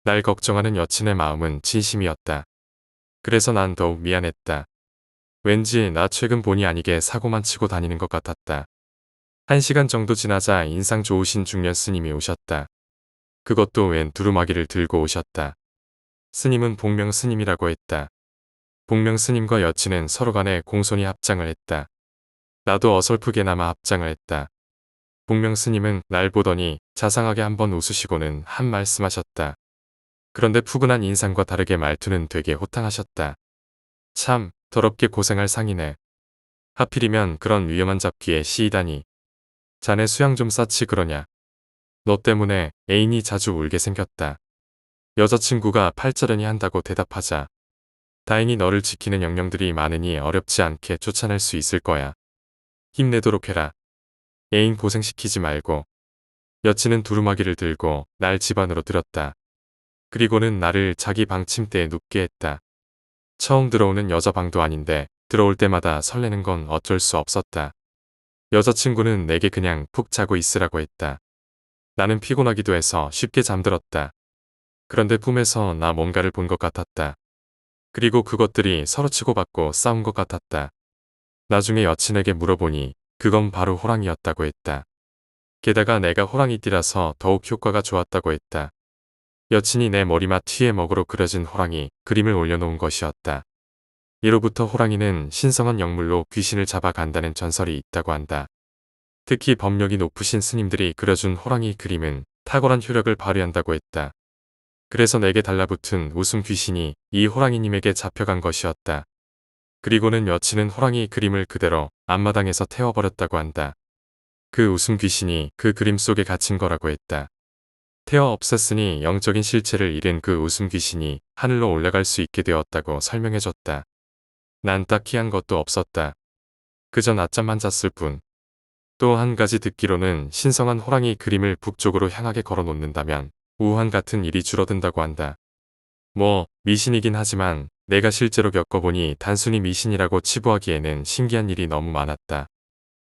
날 걱정하는 여친의 마음은 진심이었다. 그래서 난 더욱 미안했다. 왠지 나 최근 본의 아니게 사고만 치고 다니는 것 같았다. 1시간 정도 지나자 인상 좋으신 중년 스님이 오셨다. 그것도 웬 두루마기를 들고 오셨다. 스님은 복명 스님이라고 했다. 복명 스님과 여친은 서로 간에 공손히 합장을 했다. 나도 어설프게나마 합장을 했다. 복명 스님은 날 보더니 자상하게 한번 웃으시고는 한 말씀하셨다. 그런데 푸근한 인상과 다르게 말투는 되게 호탕하셨다. 참 더럽게 고생할 상이네. 하필이면 그런 위험한 잡기에 시이다니. 자네 수양 좀 쌓지 그러냐. 너 때문에 애인이 자주 울게 생겼다. 여자친구가 팔자련이 한다고 대답하자. 다행히 너를 지키는 영령들이 많으니 어렵지 않게 쫓아낼 수 있을 거야. 힘내도록 해라. 애인 고생시키지 말고. 여친은 두루마기를 들고 날 집 안으로 들였다. 그리고는 나를 자기 방 침대에 눕게 했다. 처음 들어오는 여자 방도 아닌데 들어올 때마다 설레는 건 어쩔 수 없었다. 여자친구는 내게 그냥 푹 자고 있으라고 했다. 나는 피곤하기도 해서 쉽게 잠들었다. 그런데 꿈에서 나 뭔가를 본 것 같았다. 그리고 그것들이 서로 치고받고 싸운 것 같았다. 나중에 여친에게 물어보니 그건 바로 호랑이였다고 했다. 게다가 내가 호랑이띠라서 더욱 효과가 좋았다고 했다. 여친이 내 머리맡 뒤에 먹으로 그려진 호랑이 그림을 올려놓은 것이었다. 이로부터 호랑이는 신성한 영물로 귀신을 잡아간다는 전설이 있다고 한다. 특히 법력이 높으신 스님들이 그려준 호랑이 그림은 탁월한 효력을 발휘한다고 했다. 그래서 내게 달라붙은 웃음 귀신이 이 호랑이님에게 잡혀간 것이었다. 그리고는 여친은 호랑이 그림을 그대로 앞마당에서 태워버렸다고 한다. 그 웃음 귀신이 그 그림 속에 갇힌 거라고 했다. 태워 없앴으니 영적인 실체를 잃은 그 웃음 귀신이 하늘로 올라갈 수 있게 되었다고 설명해줬다. 난 딱히 한 것도 없었다. 그저 낮잠만 잤을 뿐. 또 한 가지 듣기로는 신성한 호랑이 그림을 북쪽으로 향하게 걸어놓는다면 우한 같은 일이 줄어든다고 한다. 뭐 미신이긴 하지만 내가 실제로 겪어보니 단순히 미신이라고 치부하기에는 신기한 일이 너무 많았다.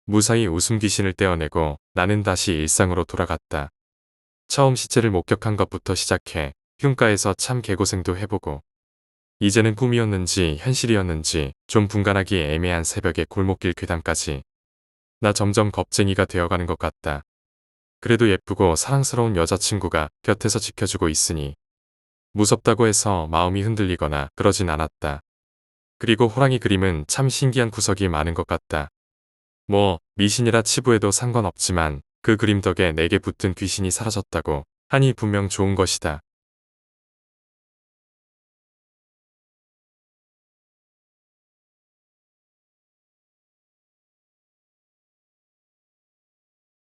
무사히 웃음 귀신을 떼어내고 나는 다시 일상으로 돌아갔다. 처음 시체를 목격한 것부터 시작해 흉가에서 참 개고생도 해보고 이제는 꿈이었는지 현실이었는지 좀 분간하기 애매한 새벽의 골목길 괴담까지. 나 점점 겁쟁이가 되어가는 것 같다. 그래도 예쁘고 사랑스러운 여자친구가 곁에서 지켜주고 있으니 무섭다고 해서 마음이 흔들리거나 그러진 않았다. 그리고 호랑이 그림은 참 신기한 구석이 많은 것 같다. 뭐 미신이라 치부해도 상관없지만 그 그림 덕에 내게 붙은 귀신이 사라졌다고 하니 분명 좋은 것이다.